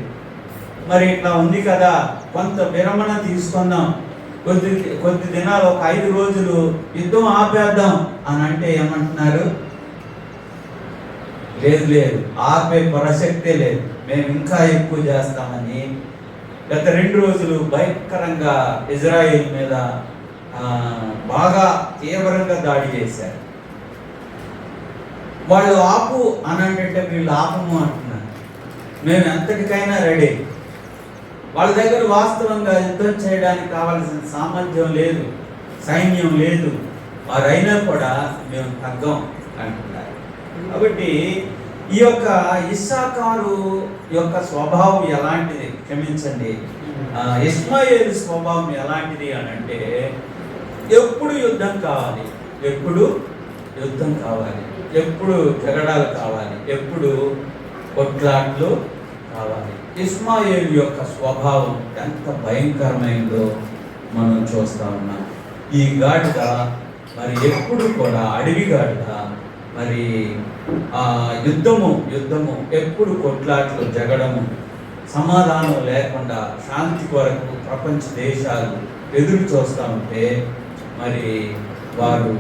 మరి ఇట్లా ఉంది కదా, కొంత విరమణ తీసుకుందాం, కొద్ది దినాలు, ఒక 5 రోజులు యుద్ధం ఆపేద్దాం అని అంటే ఏమంటున్నారు? లేదు, ఆపే ప్రసక్తే లేదు, మేము ఇంకా ఎక్కువ చేస్తామని గత 2 రోజులు భయంకరంగా ఇజ్రాయెల్ మీద బాగా తీవ్రంగా దాడి చేశారు. వాళ్ళు ఆపు అని అంటే వీళ్ళు ఆపము అంటున్నారు. మేము ఎంతటికైనా రెడీ. వాళ్ళ దగ్గర వాస్తవంగా యుద్ధం చేయడానికి కావాల్సిన సామర్థ్యం లేదు, సైన్యం లేదు. వారైనా కూడా మేము తగ్గం అంటున్నారు. కాబట్టి ఈ యొక్క ఇస్సాకారు యొక్క స్వభావం ఎలాంటిది? క్షమించండి, ఇష్మాయేలు స్వభావం ఎలాంటిది అని అంటే ఎప్పుడు యుద్ధం కావాలి, ఎప్పుడు యుద్ధం కావాలి, ఎప్పుడు జగడాలు కావాలి, ఎప్పుడు కొట్లాట్లు కావాలి. ఇష్మాయేలు యొక్క స్వభావం ఎంత భయంకరమైందో మనం చూస్తా ఉన్నాం. ఈ గాడిద మరి ఎప్పుడు కూడా అడవి గాడిద, మరి యుద్ధము ఎప్పుడు కొట్లాట్లు జగడము, సమాధానం లేకుండా శాంతి కొరకు ప్రపంచ దేశాలు ఎదురు చూస్తూ ఉంటే మరి వారు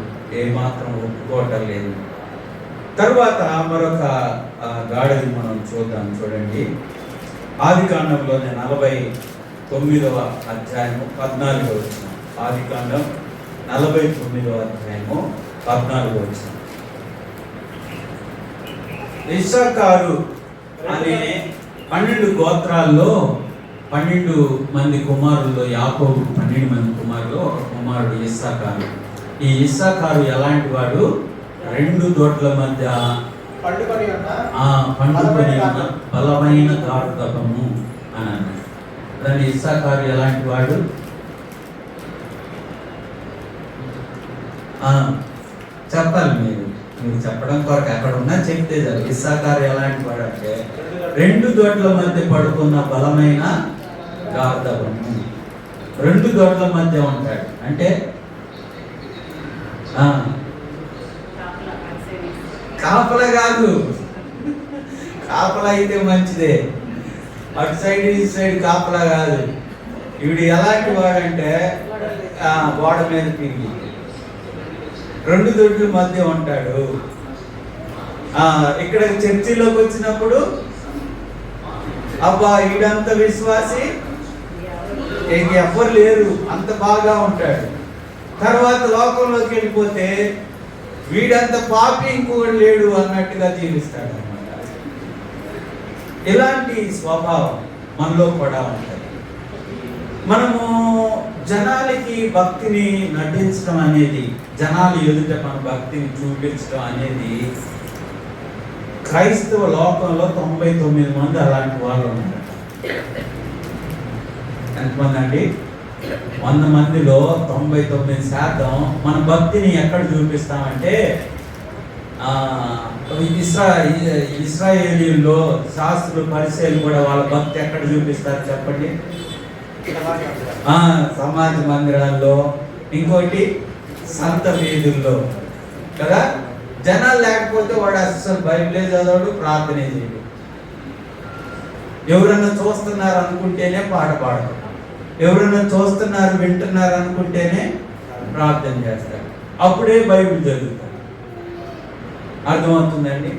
ఏమాత్రం ఒప్పుకోవటం లేదు. తర్వాత మరొక గాడిని మనం చూద్దాం. చూడండి, ఆదికాండంలోనే 49వ అధ్యాయము 14వ వచనం. ఆదికాండం 49వ అధ్యాయము 14వ వచనం. ఇస్సాకారు అనే 12 గోత్రాల్లో 12 మంది కుమారుల్లో యాకోబు 12 మంది కుమారులు ఒక కుమారుడు ఇస్సాకారు. ఈ ఇస్సాకారు ఎలాంటి వాడు? 2 దొడ్ల మధ్య పండుకొని ఉన్న బలమైన గాఢతము అని అన్నాడు. దాని ఇస్సాకారు ఎలాంటి వాడు? చెప్పాలి మీరు చెప్పడం కొరకు ఎక్కడ ఉన్నా చెప్తే చాలు. ఇస్సాకారు ఎలాంటి వాడు అంటే 2 దొడ్ల మధ్య పడుకున్న బలమైన గాఢతము. 2 దొడ్ల మధ్య ఉంటాడు అంటే కాపలా కాదు. కాపలా అయితే మంచిదే, అటు సైడ్ ఇటు సైడ్ కాపలా కాదు. వీడు ఎలాంటి వాడంటే గోడ మీద తిరిగి 2 దొడ్ల మధ్య ఉంటాడు. ఇక్కడ చర్చిలోకి వచ్చినప్పుడు అబ్బా ఈడంత విశ్వాసి ఎవ్వరు లేరు, అంత బాగా ఉంటాడు. తర్వాత లోకంలోకి వెళ్ళిపోతే వీడంత పాపి ఇంకొకటి లేడు అన్నట్టుగా జీవిస్తాడు అన్నమాట. ఇలాంటి స్వభావం మనలో కూడా ఉంటుంది. మనము జనాలకి భక్తిని నటించడం అనేది, జనాలు ఎదుట మన భక్తిని చూపించడం అనేది క్రైస్తవ లోకంలో 99 మంది అలాంటి వాళ్ళు ఉన్నారు. ఎంతమంది అండి? 100 మందిలో 99% మన భక్తిని ఎక్కడ చూపిస్తామంటే ఇశ్రాయేలీయుల్లో శాస్త్రులు పరిచయాలు కూడా వాళ్ళ భక్తి ఎక్కడ చూపిస్తారు చెప్పండి? సమాజ మందిరాల్లో, ఇంకోటి సంత వీధుల్లో కదా. జనాలు లేకపోతే వాడు అసలు బైబిలే చదవడు, ప్రార్థనే చేయడు. ఎవరన్నా చూస్తున్నారు అనుకుంటేనే పాట పాడతాడు, ఎవరన్నా చూస్తున్నారు వింటున్నారు అనుకుంటేనే ప్రార్థన చేస్తాడు, అప్పుడే బైబిల్ చదువుతాడు. అర్థమవుతుందండి?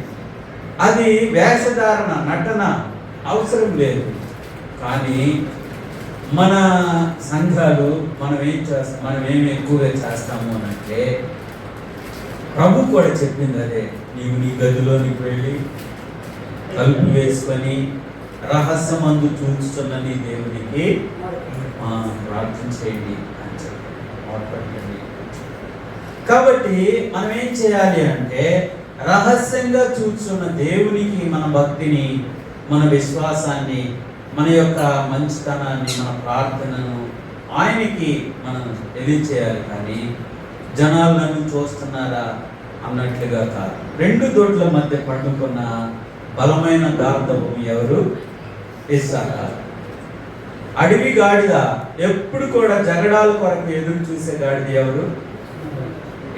అది వేషధారణ, నటన అవసరం లేదు. కానీ మన సంఘాలు మనం ఏమి ఎక్కువగా చేస్తాము అని అంటే, ప్రభు కూడా చెప్పింది అదే, నీవు నీ గదిలోనికి వెళ్ళి తలుపు వేసుకొని రహస్యమందు చూస్తున్న నీ దేవునికి ప్రార్థన చేయండి అని చెప్పండి. కాబట్టి మనం ఏం చేయాలి అంటే, రహస్యంగా చూస్తున్న దేవునికి మన భక్తిని, మన విశ్వాసాన్ని, మన యొక్క మంచితనాన్ని, మన ప్రార్థనను ఆయనకి మనం తెలియచేయాలి. కానీ జనాలు నన్ను చూస్తున్నారా అన్నట్లుగా కాదు. 2 దొడ్ల మధ్య పట్టుకున్న బలమైన గాఢతము ఎవరు? ఇస్సాకారు. అడవి గాడిద, ఎప్పుడు కూడా జగడాల కొరకు ఎదురు చూసే గాడిద ఎవరు?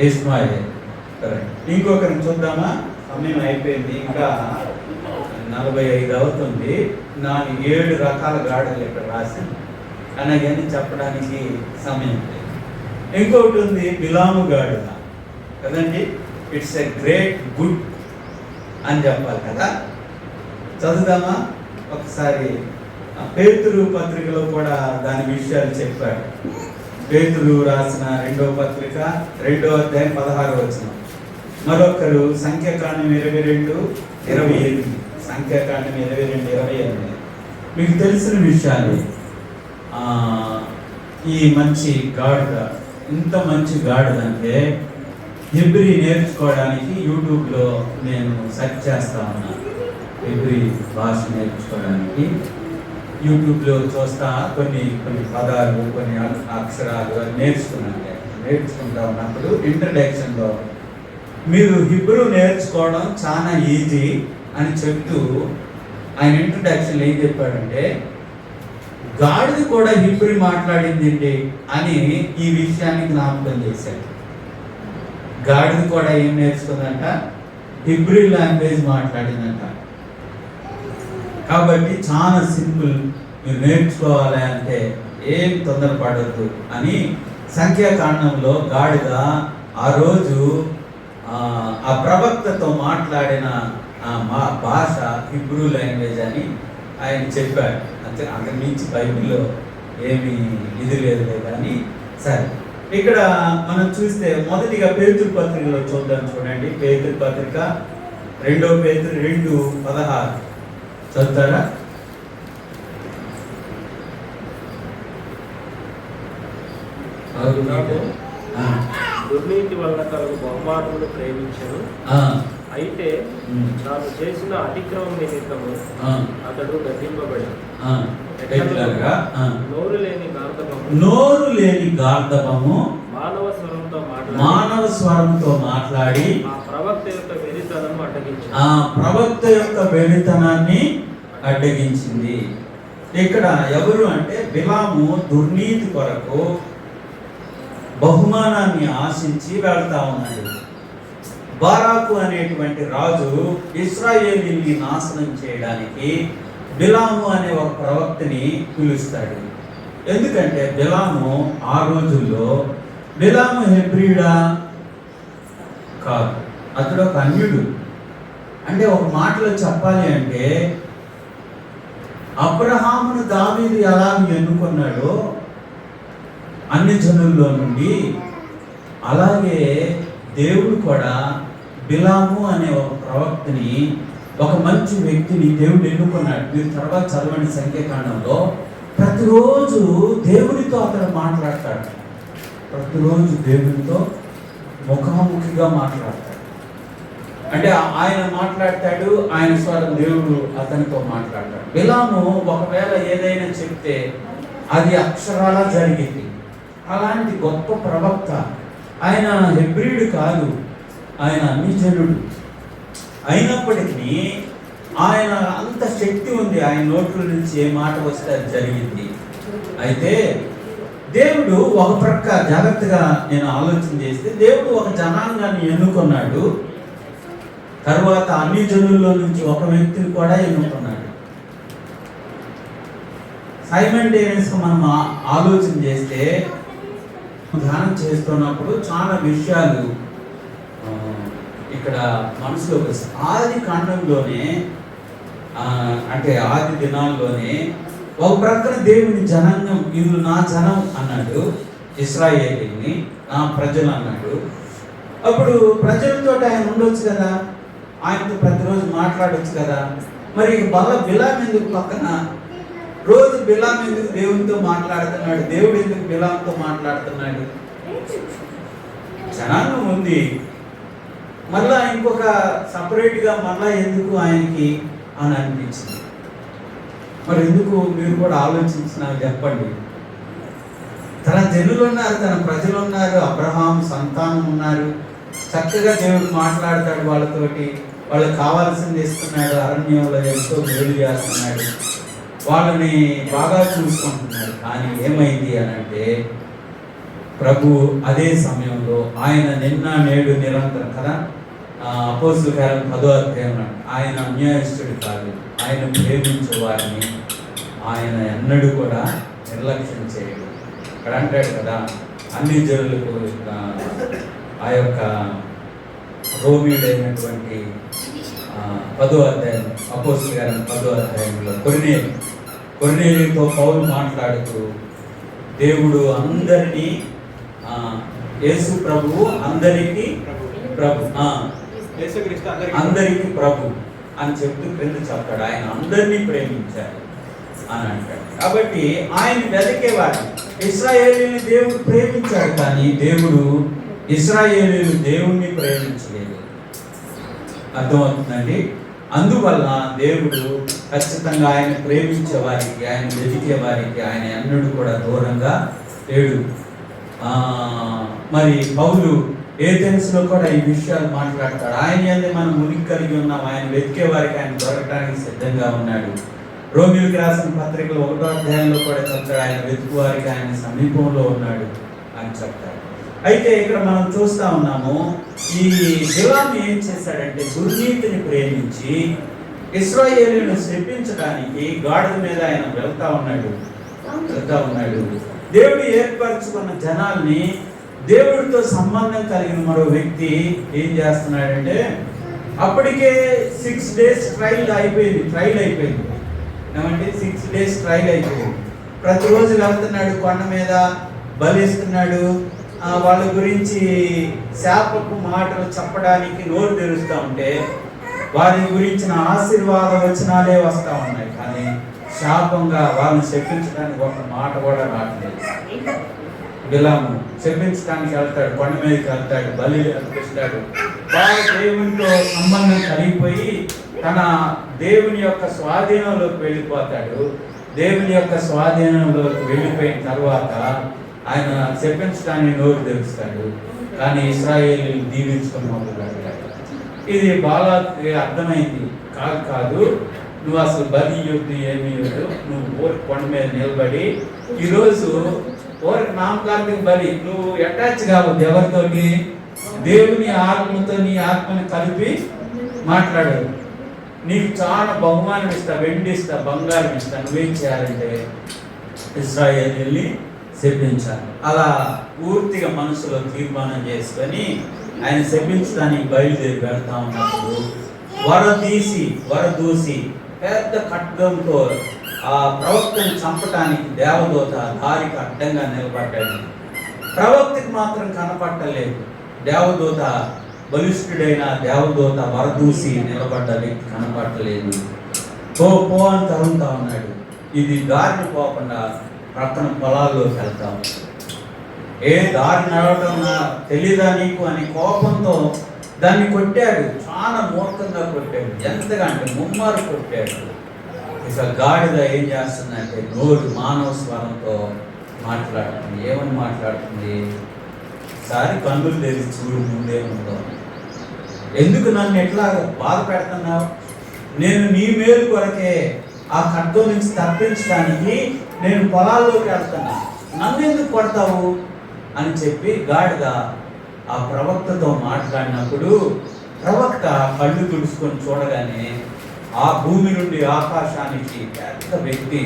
ఇష్మాయేలు. ఇంకొకరిని చూద్దామా? సమయం అయిపోయింది, ఇంకా 45 అవుతుంది. 7 రకాల గాడిదలు ఇక్కడ రాశాను, కానీ అవన్నీ చెప్పడానికి సమయం లేదు. ఇంకొకటి ఉంది బిలాము గాడిద కదండి. ఇట్స్ ఎ గ్రేట్ గుడ్ అని చెప్పాలి కదా. చదువుదామా ఒకసారి? పేతురు పత్రికలో కూడా దాని విషయాలు చెప్పాడు. పేతురు రాసిన 2వ పత్రిక 2వ అధ్యాయం 16వ వచనం. మరొకరు సంఖ్యాకాండం 22:28. సంఖ్యాకాండం 22:28. మీకు తెలిసిన విషయాలు. ఈ మంచి గాడిద, ఇంత మంచి గాడిద అంటే హెబ్రీ నేర్చుకోవడానికి యూట్యూబ్లో నేను సెర్చ్ చేస్తా ఉన్నాను. హెబ్రీ భాష నేర్చుకోవడానికి యూట్యూబ్లో చూస్తా కొన్ని పదాలు, కొన్ని అక్షరాలు అని నేర్చుకున్నాను. నేర్చుకుంటా ఉన్నప్పుడు ఇంట్రడక్షన్లో మీరు హిబ్రూ నేర్చుకోవడం చాలా ఈజీ అని చెప్తూ ఆయన ఇంట్రడక్షన్లో ఏం చెప్పాడంటే, గాడిద కూడా హిబ్రూ మాట్లాడింది అని ఈ విషయాన్ని జ్ఞాపకం చేశాడు. గాడిద కూడా ఏం నేర్చుకుందంట? Hebrew language మాట్లాడిందంట. కాబట్టి చాలా సింపుల్, మీరు నేర్చుకోవాలి అంటే ఏం తొందరపడద్దు అని సంఖ్యాకాండంలో గాడిద ఆ రోజు ఆ ప్రవక్తతో మాట్లాడిన భాష హిబ్రూ లాంగ్వేజ్ అని ఆయన చెప్పాడు. అంతే, అక్కడి నుంచి బైబిల్లో ఏమి ఇది లేదు కానీ. సరే, ఇక్కడ మనం చూస్తే మొదటిగా పేతురు పత్రికలో చూద్దాం. చూడండి, పేతురు పత్రిక 2వ పేతురు 2:16 చదువుతారా? దుర్నీతి వలన తనకు బహుమానములు ప్రేమించను. అయితే తాను చేసిన అతిక్రమం నిమిత్తము అతడు గద్దింపబడాడు. నోరు లేని గార్ధబము మానవ స్వరంతో మాట్లాడి ఆ ప్రవక్త యొక్క వెరితనాన్ని అడ్డగించింది. ఆ ప్రవక్త యొక్క వెరితనాన్ని అడ్డగించింది. ఇక్కడ ఎవరు అంటే బిలాము దుర్నీతి కొరకు బహుమానాన్ని ఆశించి వెళ్తా ఉన్నాడు. బారాకు అనేటువంటి రాజు ఇశ్రాయేలీని నాశనం చేయడానికి బిలాము అనే ఒక ప్రవక్తని పిలుస్తాడు. ఎందుకంటే బిలాము ఆ రోజుల్లో, బిలాము హెబ్రీడా కాదు, అతడు ఒక అన్యుడు. అంటే ఒక మాటలో చెప్పాలి అంటే, అబ్రహామును దావీదు ఎలా ఎన్నుకున్నాడో అన్ని జనుల్లో నుండి, అలాగే దేవుడు కూడా బిలాము అనే ఒక ప్రవక్తని, ఒక మంచి వ్యక్తిని దేవుడు ఎన్నుకున్నాడు. మీరు తర్వాత చదవండి సంఖ్యాకాండంలో. ప్రతిరోజు దేవునితో అతను మాట్లాడతాడు. ప్రతిరోజు దేవునితో ముఖాముఖిగా మాట్లాడతాడు. అంటే ఆయన మాట్లాడతాడు, ఆయన స్వరం దేవుడు అతనితో మాట్లాడతాడు. బిలాము ఒకవేళ ఏదైనా చెప్తే అది అక్షరాలా జరిగింది. అలాంటి గొప్ప ప్రవక్త ఆయన. హెబ్రీడు కాదు, ఆయన అన్యజనుడు. అయినప్పటికీ ఆయన అంత శక్తి ఉంది, ఆయన నోట్ల నుంచి ఏ మాట వస్తే అది జరిగింది. అయితే దేవుడు ఒక ప్రక్క జాగ్రత్తగా నేను ఆలోచన చేస్తే, దేవుడు ఒక జనాంగాన్ని ఎన్నుకున్నాడు. తర్వాత అన్ని జనుల్లో నుంచి ఒక వ్యక్తిని కూడా ఎన్నుకున్నాడు. సైమల్టేనియస్గా మనం ఆలోచన చేస్తే, ధ్యానం చేస్తున్నప్పుడు చాలా విషయాలు ఇక్కడ మనసులో ఆది కాండంలోనే, అంటే ఆది దినాల్లోనే ఒక ప్రక్కన దేవుని జనాంగం, వీళ్ళు నా జనం అన్నాడు, ఇశ్రాయేలీని నా ప్రజలు అన్నాడు. అప్పుడు ప్రజలతో ఆయన ఉండొచ్చు కదా, ఆయనతో ప్రతిరోజు మాట్లాడొచ్చు కదా. మరి బిలాము ఎందుకు పక్కన రోజు బిలాము ఎందుకు దేవునితో మాట్లాడుతున్నాడు? దేవుడు ఎందుకు బిలాముతో మాట్లాడుతున్నాడు? జనాంగం ఉంది, మళ్ళా ఇంకొక సపరేట్గా మళ్ళా ఎందుకు ఆయనకి అని అనిపించింది. మరి ఎందుకు మీరు కూడా ఆలోచించిన చెప్పండి. తన జనులు ఉన్నారు, తన ప్రజలు ఉన్నారు, అబ్రహాం సంతానం ఉన్నారు, చక్కగా దేవుడు మాట్లాడతాడు వాళ్ళతోటి, వాళ్ళకి కావాల్సింది ఇస్తున్నాడు, అరణ్యంలో ఎంతో మేలు చేస్తున్నాడు, వాళ్ళని బాగా చూసుకుంటున్నాడు. కానీ ఏమైంది అని అంటే, ప్రభు అదే సమయంలో ఆయన నిన్న నేడు నిరంతరం కదా, అపోస్తలుల కార్యం 10వ అధ్యాయం, ఆయన అన్యాయస్తుడు కాదు, ఆయన ప్రేమించే వారిని ఆయన ఎన్నడూ కూడా నిర్లక్ష్యం చేయడు. ఇక్కడ అంటాడు కదా, అన్ని జనులకు ఆ యొక్క రోమియుడైనటువంటి 10వ అధ్యాయం, అపోస్తలుల కార్యం 10వ అధ్యాయంలో కొర్నేలియుతో పౌలు మాట్లాడుతూ, దేవుడు అందరినీ, యేసు ప్రభువు అందరికీ ప్రభు, అందరికీ ప్రభు అని చెప్తూ క్రింద చెప్తాడు. ఆయన అందరినీ ప్రేమించాడు అని అంటాడు. కాబట్టి ఆయన వెతికేవాడు. ఇశ్రాయేలీని దేవుడు ప్రేమించాడు, కానీ దేవుడు ఇశ్రాయేలీలు దేవుణ్ణి ప్రేమించలేదు. అర్థమవుతుందండి? అందువల్ల దేవుడు ఖచ్చితంగా ఆయన ప్రేమించే వారికి, ఆయన వెతికే వారికి ఆయన ఎన్నడూ కూడా దూరంగా లేడు. మరి పౌలు ఏథెన్స్లో కూడా ఈ విషయాలు మాట్లాడతాడు. ఆయన యందే మనం ఉనికి కలిగి ఉన్నాం, ఆయన వెతికే వారికి ఆయన దొరకడానికి సిద్ధంగా ఉన్నాడు. రోమిలకు రాసిన పత్రికలో 1వ అధ్యాయంలో కూడా చెప్తాడు, ఆయన వెతుకు వారికి ఆయన సమీపంలో ఉన్నాడు అని చెప్తాడు. అయితే ఇక్కడ మనం చూస్తా ఉన్నాము, ఈ బిలాము ఏం చేశాడంటే దుర్నీతిని ప్రేమించి ఇశ్రాయేలును శపించడానికి గాడిద మీద ఆయన వెళ్తా ఉన్నాడు. దేవుడు ఏర్పరచుకున్న జనాల్ని, దేవుడితో సంబంధం కలిగిన మరో వ్యక్తి ఏం చేస్తున్నాడంటే, అప్పటికే 6 days ట్రైల్ అయిపోయింది ఏమంటే 6 days ట్రైల్ అయిపోయింది. ప్రతిరోజు వెళ్తున్నాడు, కొండ మీద బలిస్తున్నాడు, వాళ్ళ గురించి శాపపు మాటలు చెప్పడానికి నోరు తెరుస్తూ ఉంటే వారి గురించిన ఆశీర్వాద వచనాలే వస్తూ ఉన్నాయి, కానీ శాపంగా వాళ్ళని శపించడానికి ఒక మాట కూడా రావట్లేదు. బిలాము శపించడానికి వెళ్తాడు, కొండ మీదకి వెళ్తాడు, బలి అర్పిస్తాడు, బాగా దేవునితో సంబంధం కలిగిపోయి తన దేవుని యొక్క స్వాధీనంలోకి వెళ్ళిపోతాడు. దేవుని యొక్క స్వాధీనంలోకి వెళ్ళిపోయిన తర్వాత ఆయన శపించడానికి నోరు తెరుస్తాడు, కానీ ఇశ్రాయేలుని దీవించుకుని మొదలుపెట్టాడు. ఇది బాలాకి అర్థమైంది, కాదు నువ్వు అసలు బలి ఇవ్వద్దు, ఏమి ఇవ్వదు, నువ్వు ఊరికి కొండ మీద నిలబడి ఈరోజు ఊరికి నామకార్థిక బలి, నువ్వు అటాచ్ కావద్దు ఎవరితోటి, దేవుని ఆత్మతో నీ ఆత్మని కలిపి మాట్లాడాడు. నీకు చాలా బహుమానం ఇస్తా, వెండి ఇస్తా, బంగారం ఇస్తా, నువ్వేం చేయాలంటే ఇశ్రాయేలుని శపించాలి. అలా పూర్తిగా మనసులో తీర్మానం చేసుకొని ఆయన శపించడానికి బయలుదేరి వెళ్తా ఉన్నప్పుడు వరదూసి పెద్ద ఖడ్గంతో ఆ ప్రవక్తను చంపటానికి దేవదూత దారికి అడ్డంగా నిలబడ్డాడు. ప్రవక్తకి మాత్రం కనపట్టలేదు. దేవదూత, బలిష్ఠుడైన దేవదూత వరదూసి నిలబడ్డ వ్యక్తి కనపట్టలేదు. పో అని తరుగుతా ఉన్నాడు. ఇది దారిని పోకుండా ప్రక్కన పొలాల్లోకి వెళ్తాం. ఏ దారి నడవటం తెలీదా నీకు అని కోపంతో దాన్ని కొట్టాడు. చాలా మూర్ఖంగా కొట్టాడు, ఎంతగా అంటే ముమ్మారు కొట్టాడు. ఇక గాడిద ఏం చేస్తుందంటే నోరు మానవ స్వరంతో మాట్లాడుతుంది. ఏమని మాట్లాడుతుంది? సారి కన్నులు తెరిచి చూడు ముందేముందో, ఎందుకు నన్ను ఎట్లా బాధ పెడుతున్నావు? నేను నీ మేలు కొరకే ఆ ఖడ్గం నుంచి తప్పించడానికి నేను పొలాల్లోకి వెళ్తున్నా, నన్ను ఎందుకు కొడతావు అని చెప్పి గాడిద ఆ ప్రవక్తతో మాట్లాడినప్పుడు ప్రవక్త కళ్ళు తుడుచుకొని చూడగానే ఆ భూమి నుండి ఆకాశానికి పెద్ద వ్యక్తి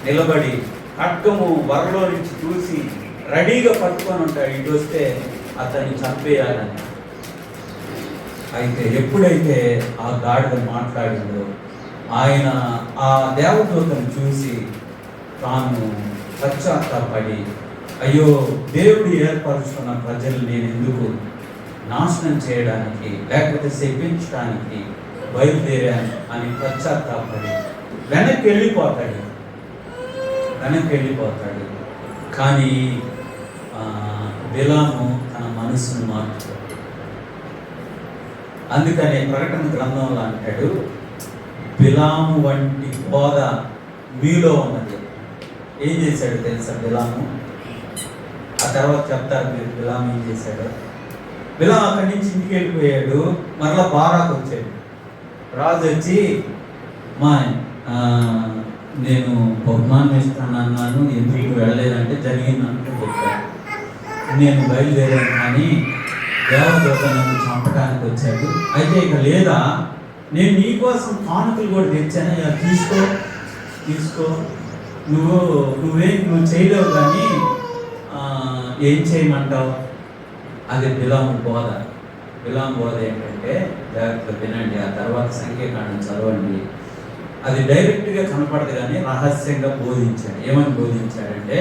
నిలబడి ఖడ్గము వరలో నుంచి చూసి రెడీగా పట్టుకొని ఉంటాడు, ఇటు వస్తే అతన్ని చంపేయాలని. అయితే ఎప్పుడైతే ఆ గాడిద మాట్లాడిందో ఆయన ఆ దేవదూతను చూసి తాను పశ్చాత్తాపడి, అయ్యో దేవుడు ఏర్పరుచుకున్న ప్రజలు నేను ఎందుకు నాశనం చేయడానికి లేకపోతే శపించడానికి బయలుదేరాను అని పశ్చాత్తాపడి వెనక్కి వెళ్ళిపోతాడు. కానీ బిలాము తన మనసును మార్చుకోడు. అందుకనే ప్రకటన గ్రంథంలో అంటాడు, బిలాము వంటి బోధ మీలో ఉన్నది. ఏం చేశాడు తెలుసా బిలాము? ఆ తర్వాత చెప్తారు మీరు బిలాము ఏం చేశాడు. బిలాము అక్కడి నుంచి ఇంటికి వెళ్ళిపోయాడు. మరలా బారాకు వచ్చాడు. రాజు వచ్చి, నేను బహుమానం ఇస్తాను అన్నాను, ఎందుకు వెళ్ళలేదంటే జరిగిందంటూ చెప్పాడు. నేను బయలుదేరాను కానీ దేవదూత నన్ను చంపడానికి వచ్చాడు. అయితే ఇక లేదా, నేను నీకోసం కానుకలు కూడా తెచ్చాను, తీసుకో నువ్వు చేయలేవు కానీ ఏం చేయమంటావు? అది బిలాము బోధ. ఏంటంటే జాగ్రత్తగా వినండి, ఆ తర్వాత సంఖ్యాకాండం చదవండి. అది డైరెక్ట్గా కనపడదు కానీ రహస్యంగా బోధించాడు. ఏమని బోధించాడంటే,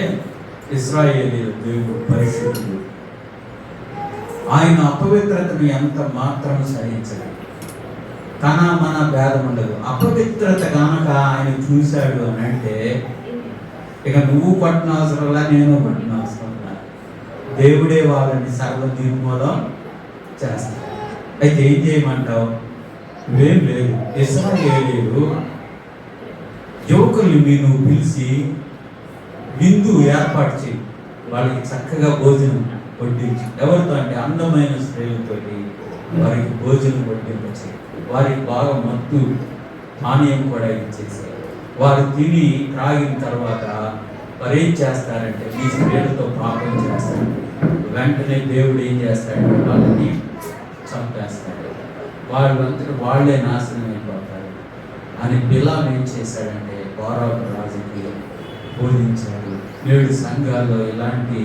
ఇశ్రాయేలీయుల దేవుడు పరిశుద్ధుడు, ఆయన అపవిత్రతని ఎంత మాత్రం సహించడు, మన భేదం ఉండదు. అపవిత్రత కనుక ఆయన చూశాడు అని అంటే ఇక నువ్వు పట్టిన అవసరంలా, నేను పట్టిన అవసరంలా, దేవుడే వాళ్ళని సర్వ నిర్మూలం చేస్తాడు. అయితే ఏం చేయమంటావు? ఇవేం లేదు. ఇశ్రాయేలీయులు యువకుల్ని మీరు పిలిచి విందు ఏర్పాటు చేయి, వాళ్ళకి చక్కగా భోజనం వడ్డించి, ఎవరితో అంటే అందమైన స్త్రీలతోటి వారికి భోజనం వడ్డింపచేయి, వారికి బాగా మత్తు పానీయం కూడా ఇచ్చేసి, వారు తిని త్రాగిన తర్వాత వారు ఏం చేస్తారంటే ఈ స్త్రీలతో పాపం చేస్తారు. వెంటనే దేవుడు ఏం చేస్తాడంటే వాళ్ళని చంపేస్తాడు, వాళ్ళంతటి వాళ్ళే నాశనం అయిపోతారు అని బిలాం ఏం చేశాడంటే బారాకు రాజుకి బోధించాడు. నేడు సంఘాల్లో ఇలాంటి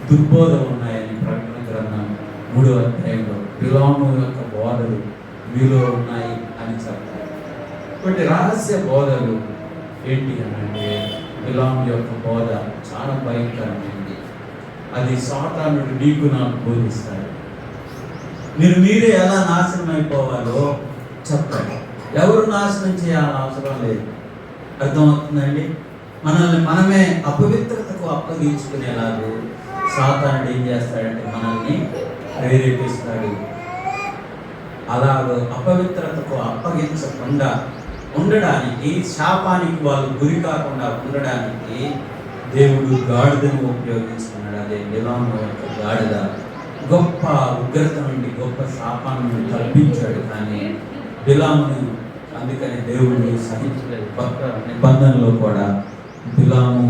దుర్బోధలు ఉన్నాయని ప్రకటన గ్రంథం 3వ అధ్యాయంలో బిలాము యొక్క బోధలు మీలో ఉన్నాయి అని చెప్తారు. కాబట్టి రహస్య బోధలు ఏంటి అని అంటే బిలాము యొక్క బోధ చాలా భయంకరమైంది. అది సాతానుడు నీకు నాకు బోధిస్తాడు. మీరే ఎలా నాశనం అయిపోవాలో చెప్తాడు. ఎవరు నాశనం చేయాలని అవసరం లేదు. అర్థమవుతుందండి? మనల్ని మనమే అపవిత్రతకు అప్పగించుకునేలాగా సాతానుడు ఏం చేస్తాడంటే మనల్ని ప్రేరేపిస్తాడు. అలాగ అపవిత్రతకు అప్పగించకుండా ఉండడానికి, శాపానికి వాళ్ళు గురి కాకుండా ఉండడానికి దేవుడు గాడిదను ఉపయోగించుకున్నాడు. అదే బిలాము యొక్క గాడిద గొప్ప ఉగ్రత నుండి, గొప్ప శాపాన్ని కల్పించాడు. కానీ బిలామును అందుకని దేవుడు సహించలేదు. కొత్త నిబంధనలో కూడా బిలాము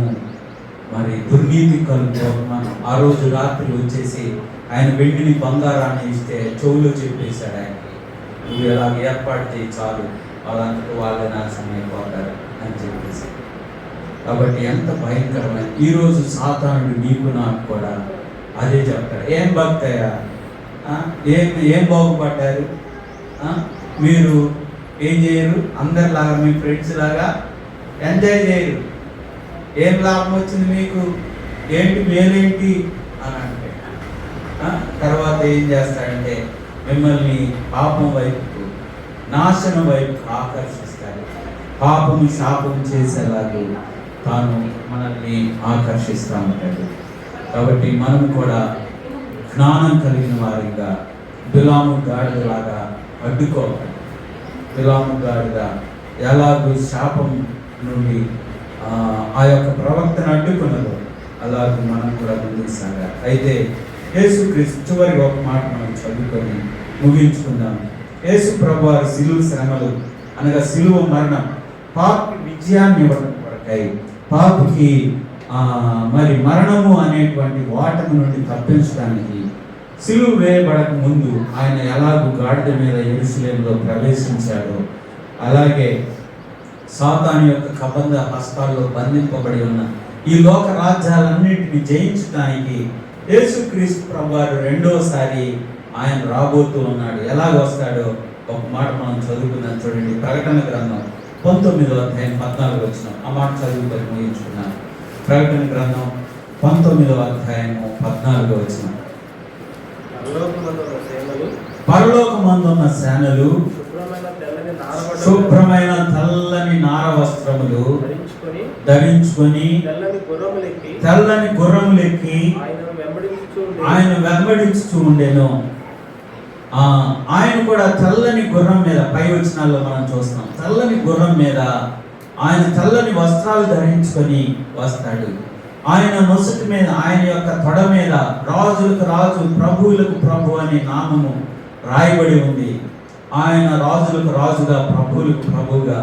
మరి దుర్నీతి కలుపుకోమని ఆ రోజు రాత్రి వచ్చేసి ఆయన వెండిని బంగారాన్ని ఇస్తే చెవులో చెప్పేశాడు ఆయనకి, నువ్వు ఎలాగ ఏర్పాటు చేయి చాలు, వాళ్ళంతకు వాళ్ళే నాశనం అయిపోతారు అని చెప్పేసి. కాబట్టి ఎంత భయంకరమైన ఈరోజు సాతానుడు నీకు నాకు కూడా అదే చెప్తాడు. ఏం భక్తయ్యా, ఏం బాగుపడ్డారు, మీరు ఏం చేయరు, అందరిలాగా మీ ఫ్రెండ్స్ లాగా ఎంజాయ్ చేయరు, ఏం లాభం వచ్చింది మీకు, ఏంటి మేలేంటి అని అంటే తర్వాత ఏం చేస్తాడంటే మిమ్మల్ని పాపం వైపు, నాశనం వైపు ఆకర్షిస్తాడు. పాపము శాపం చేసేలాగా తాను మనల్ని ఆకర్షిస్తూ ఉంటాడు. కాబట్టి మనం కూడా జ్ఞానం కలిగిన వారిగా బిలాము గాడిదలాగా అడ్డుకోవాలి. బిలాము గాడిద ఎలాగూ శాపం నుండి ఆ యొక్క ప్రవర్తన అడ్డుకున్నదో అలాగే మనం కూడా ముందుకు సాగాలి. అయితే యేసుక్రీస్తు చివరి ఒక మాట మనం చదువుకొని ముగించుకుందాం. యేసు ప్రభువారి సిలువ శ్రమలు అనగా సిలువ మరణం పాపి విజయాన్ని ఇవ్వడం కొరకై, పాపికి మరి మరణము అనేటువంటి వాటము నుండి తప్పించడానికి సిలువ వేయబడక ముందు ఆయన ఎలాగూ గాడిద మీద యెరూషలేములో ప్రవేశించాడో అలాగే సాతాను యొక్క కబంధ హస్తాల్లో బంధింపబడి ఉన్న ఈ లోక రాజ్యాలన్నింటినీ జయించడానికి యేసుక్రీస్తు ప్రభువారు రెండోసారి ఆయన రాబోతూ ఉన్నాడు. ఎలాగ వస్తాడో ఒక మాట మనం చదువుకున్నాం చూడండి. ప్రకటన గ్రంథం 19వ అధ్యాయం 14 వచనం, ఆ మాట చదువుకొని ముగించుకున్నాం. ప్రకటన గ్రంథం 19వ అధ్యాయం 14 వచనం. పరలోకమందున్న సేనలు శుభ్రమైన తెల్లని నార వస్త్రములు ధరించుకొని తెల్లని గుర్రములెక్కి ఆయన వెంబడించుతూ ఉండేను. ఆయన కూడా తెల్లని గుర్రం మీద, పై వచనాల్లో మనం చూస్తాం, తెల్లని గుర్రం మీద ఆయన తెల్లని వస్త్రాలు ధరించుకొని వస్తాడు. ఆయన నొసటి మీద, ఆయన యొక్క తొడ మీద రాజులకు రాజు ప్రభువులకు ప్రభు అనే నామము రాయబడి ఉంది. ఆయన రాజులకు రాజుగా ప్రభువులకు ప్రభువుగా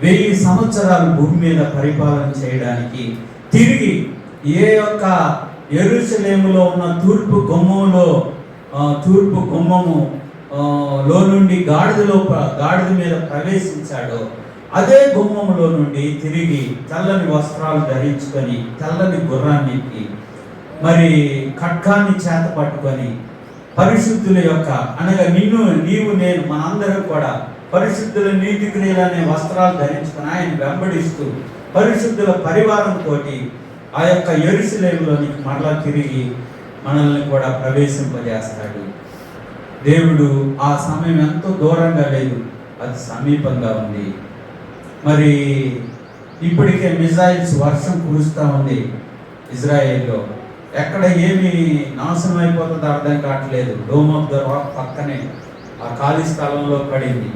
1000 సంవత్సరాలు భూమి మీద పరిపాలన చేయడానికి తిరిగి ఏ యొక్క యెరూషలేములో ఉన్న తూర్పు గుమ్మము లో నుండి గాడిద మీద ప్రవేశించాడో అదే గుమ్మములో నుండి తిరిగి తెల్లని వస్త్రాలు ధరించుకొని తెల్లని గుర్రాన్ని ఎక్కి మరి ఖడ్గాన్ని చేత పట్టుకొని పరిశుద్ధుల యొక్క అనగా నీవు నేను మనందరం కూడా పరిశుద్ధుల నీతి క్రియలనే వస్త్రాలు ధరించుకొని ఆయన వెంబడిస్తూ పరిశుద్ధుల పరివారంతో ఆ యొక్క యెరూషలేములోనికి మరలా తిరిగి మనల్ని కూడా ప్రవేశింపజేస్తాడు. దేవుడు ఆ సమయం ఎంతో దూరంగా లేదు, అది సమీపంగా ఉంది. మరి ఇప్పటికే మిజైల్స్ వర్షం కురుస్తూ ఉంది ఇజ్రాయేల్లో. ఎక్కడ ఏమి నాశనం అయిపోతుందో అర్థం కావట్లేదు. డోమ్ ఆఫ్ ద రాక్ పక్కనే ఆ ఖాళీ స్థలంలో పడింది.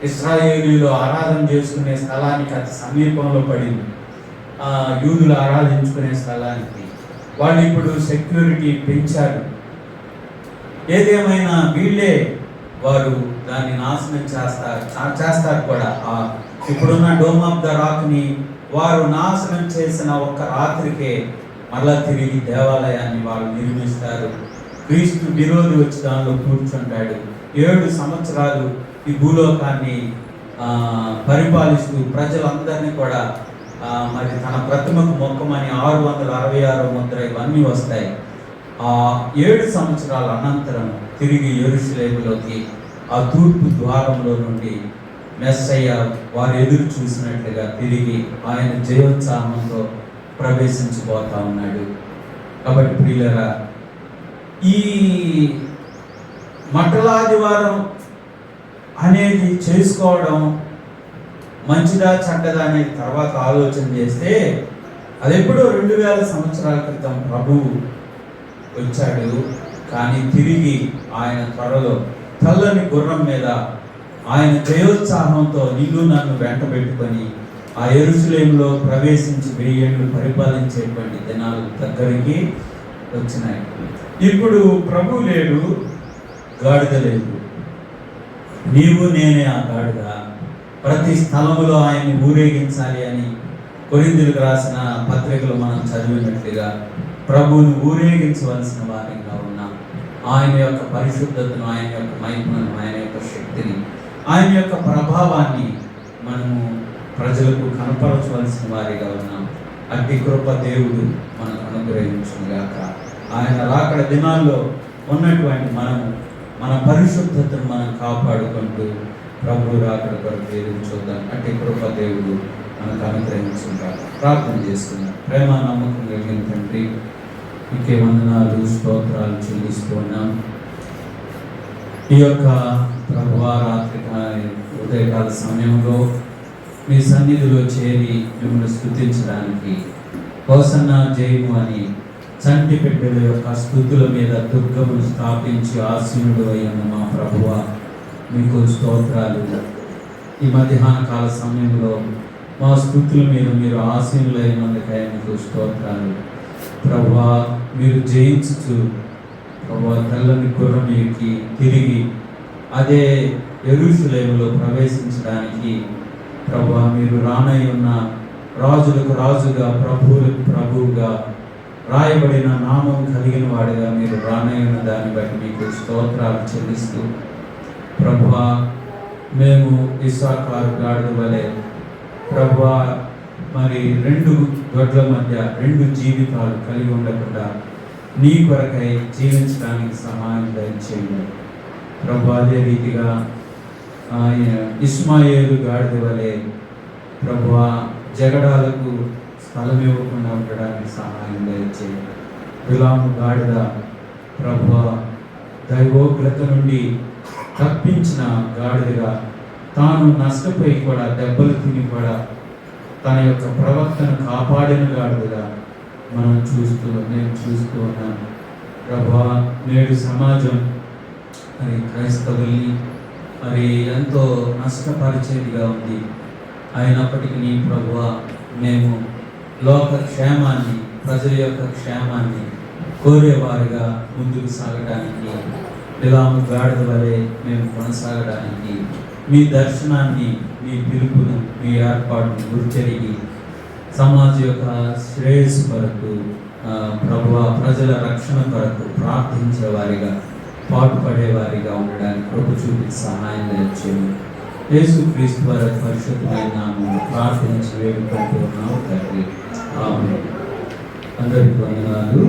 ఇశ్రాయేలీలు ఆరాధన చేసుకునే స్థలానికి అతి సమీపంలో పడింది, యూదులు ఆరాధించుకునే స్థలానికి. వాళ్ళు ఇప్పుడు సెక్యూరిటీ పెంచారు. ఏదేమైనా వీళ్ళే వారు దాన్ని నాశనం చేస్తారు కూడా. ఇప్పుడున్న డోమ్ ఆఫ్ ద రాక్ని వారు నాశనం చేసిన ఒక్క రాత్రికే మళ్ళా తిరిగి దేవాలయాన్ని వాళ్ళు నిర్మిస్తారు. క్రీస్తు విరోధి వచ్చి దానిలో కూర్చుంటాడు. 7 సంవత్సరాలు ఈ భూలోకాన్ని పరిపాలిస్తూ ప్రజలందరినీ కూడా మరి తన ప్రతిమకు మొక్కమని 666 ముద్ర ఇవన్నీ వస్తాయి. 7 సంవత్సరాల అనంతరం తిరిగి యెరూషలేములోకి ఆ తూర్పు ద్వారంలో నుండి మెస్సయ్య వారు ఎదురు చూసినట్లుగా తిరిగి ఆయన జయోత్సాహంతో ప్రవేశించబోతా ఉన్నాడు. కాబట్టి ప్రియులరా, ఈ మట్టలాదివారం అనేది చేసుకోవడం మంచిదా చెడ్డదా అనేది తర్వాత ఆలోచన చేస్తే, అది ఎప్పుడో 2000 సంవత్సరాల క్రితం ప్రభువు వచ్చాడు. కానీ తిరిగి ఆయన త్వరలో తెల్లని గుర్రం మీద ఆయన జయోత్సాహంతో నిన్ను నన్ను వెంట పెట్టుకొని ఆ యెరూషలేములో ప్రవేశించి 1000 ఏళ్ళు పరిపాలించేటువంటి దినాలు దగ్గరికి వచ్చినాయి. ఇప్పుడు ప్రభు లేడు, గాడిద లేదు, నీవు నేనే ఆ గాడిద. ప్రతి స్థలములో ఆయన్ని ఊరేగించాలి అని కొరింథీయులకు రాసిన పత్రికలు మనం చదివినట్లుగా ప్రభువును ఊరేగించవలసిన వారిగా ఉన్నాం. ఆయన యొక్క పరిశుద్ధతను, ఆయన యొక్క మహిమను, ఆయన యొక్క శక్తిని, ఆయన యొక్క ప్రభావాన్ని మనము ప్రజలకు కనపరచవలసిన వారిగా ఉన్నాం. అట్టి కృప దేవుడు మనకు అనుగ్రహించుగాక. ఆయన రాకడ దినాల్లో ఉన్నటువంటి మనము మన పరిశుద్ధతను మనం కాపాడుకుంటూ ప్రభు రాకడ కొరకు ఎదురు చూద్దాం. అట్టి కృప దేవుడు మనకు అనుగ్రహించుగాక. ప్రార్థన చేసుకుందాం. ప్రేమ నమ్మకం కలిగిన తండ్రి, ఇంకే వందనాలు స్తోత్రాలు చెల్లిస్తున్నాం. ఈ యొక్క ప్రభువా రాత్రి ఉదయకాల సమయంలో మీ సన్నిధిలో చేరి మిమ్మల్ని స్తుతించడానికి హోసన్న జయము అని చంటి బిడ్డల యొక్క స్తుతుల మీద దుర్గమును స్థాపించి ఆసీనుడు అయిన మా ప్రభువా మీకు స్తోత్రాలు. ఈ మధ్యాహ్న కాల సమయంలో మా స్తుతుల మీద మీరు ఆసీనులైనందుకై మీకు స్తోత్రాలు. ప్రభువా మీరు జయించుచు ప్రభువా తెల్లని గుర్రం ఎక్కి తిరిగి అదే యెరూషలేములో ప్రవేశించడానికి ప్రభువా మీరు రానై ఉన్న రాజులకు రాజుగా ప్రభువులకు ప్రభువుగా రాయబడిన నామం కలిగిన వాడిగా మీరు రానై ఉన్న దాన్ని బట్టి మీకు స్తోత్రాలు చెల్లిస్తూ ప్రభువా మేము ఇస్సాకారు గాడిద వలె ప్రభువా మరి 2 గొడ్ల మధ్య 2 జీవితాలు కలిగి ఉండకుండా నీ కొరకై జీవించడానికి సహాయం దయచేయండి ప్రభు. అదే రీతిగా ఇష్మాయేలు గాడిద వలె ప్రభువా జగడాలకు స్థలం ఇవ్వకుండా ఉండడానికి సహాయం దయచేయండి. బిలాము గాడిద ప్రభువా దైవోగ్రత నుండి తప్పించిన గాడిదగా తాను నష్టపోయి కూడా దెబ్బలు తిని కూడా తన యొక్క ప్రవక్తను కాపాడిన గాడిదగా నేను చూస్తూ ఉన్నాను ప్రభువా. నేడు సమాజం మరి క్రైస్తవుల్ని మరి ఎంతో నష్టపరిచేదిగా ఉంది. అయినప్పటికీ నీ ప్రభువా మేము లోక క్షేమాన్ని, ప్రజల యొక్క క్షేమాన్ని కోరేవారిగా ముందుకు సాగడానికి, బిలాము గాడిద వలె మేము కొనసాగడానికి మీ దర్శనాన్ని, మీ పిలుపును, మీ ఏర్పాటును గుర్తెరిగి సమాజ యొక్క శ్రేయస్సు కొరకు ప్రభువా ప్రజల రక్షణ కొరకు ప్రార్థించే వారిగా, పాటుపడేవారిగా ఉండడానికి కృప చూపి సహాయం దయచేయండి. యేసుక్రీస్తు వారి పరిశుద్ధమైన నామములో ప్రార్థించి వేడుకుంటూ ఉన్నాము తండ్రి. ఆమేన్. అందరికీ వందనాలు.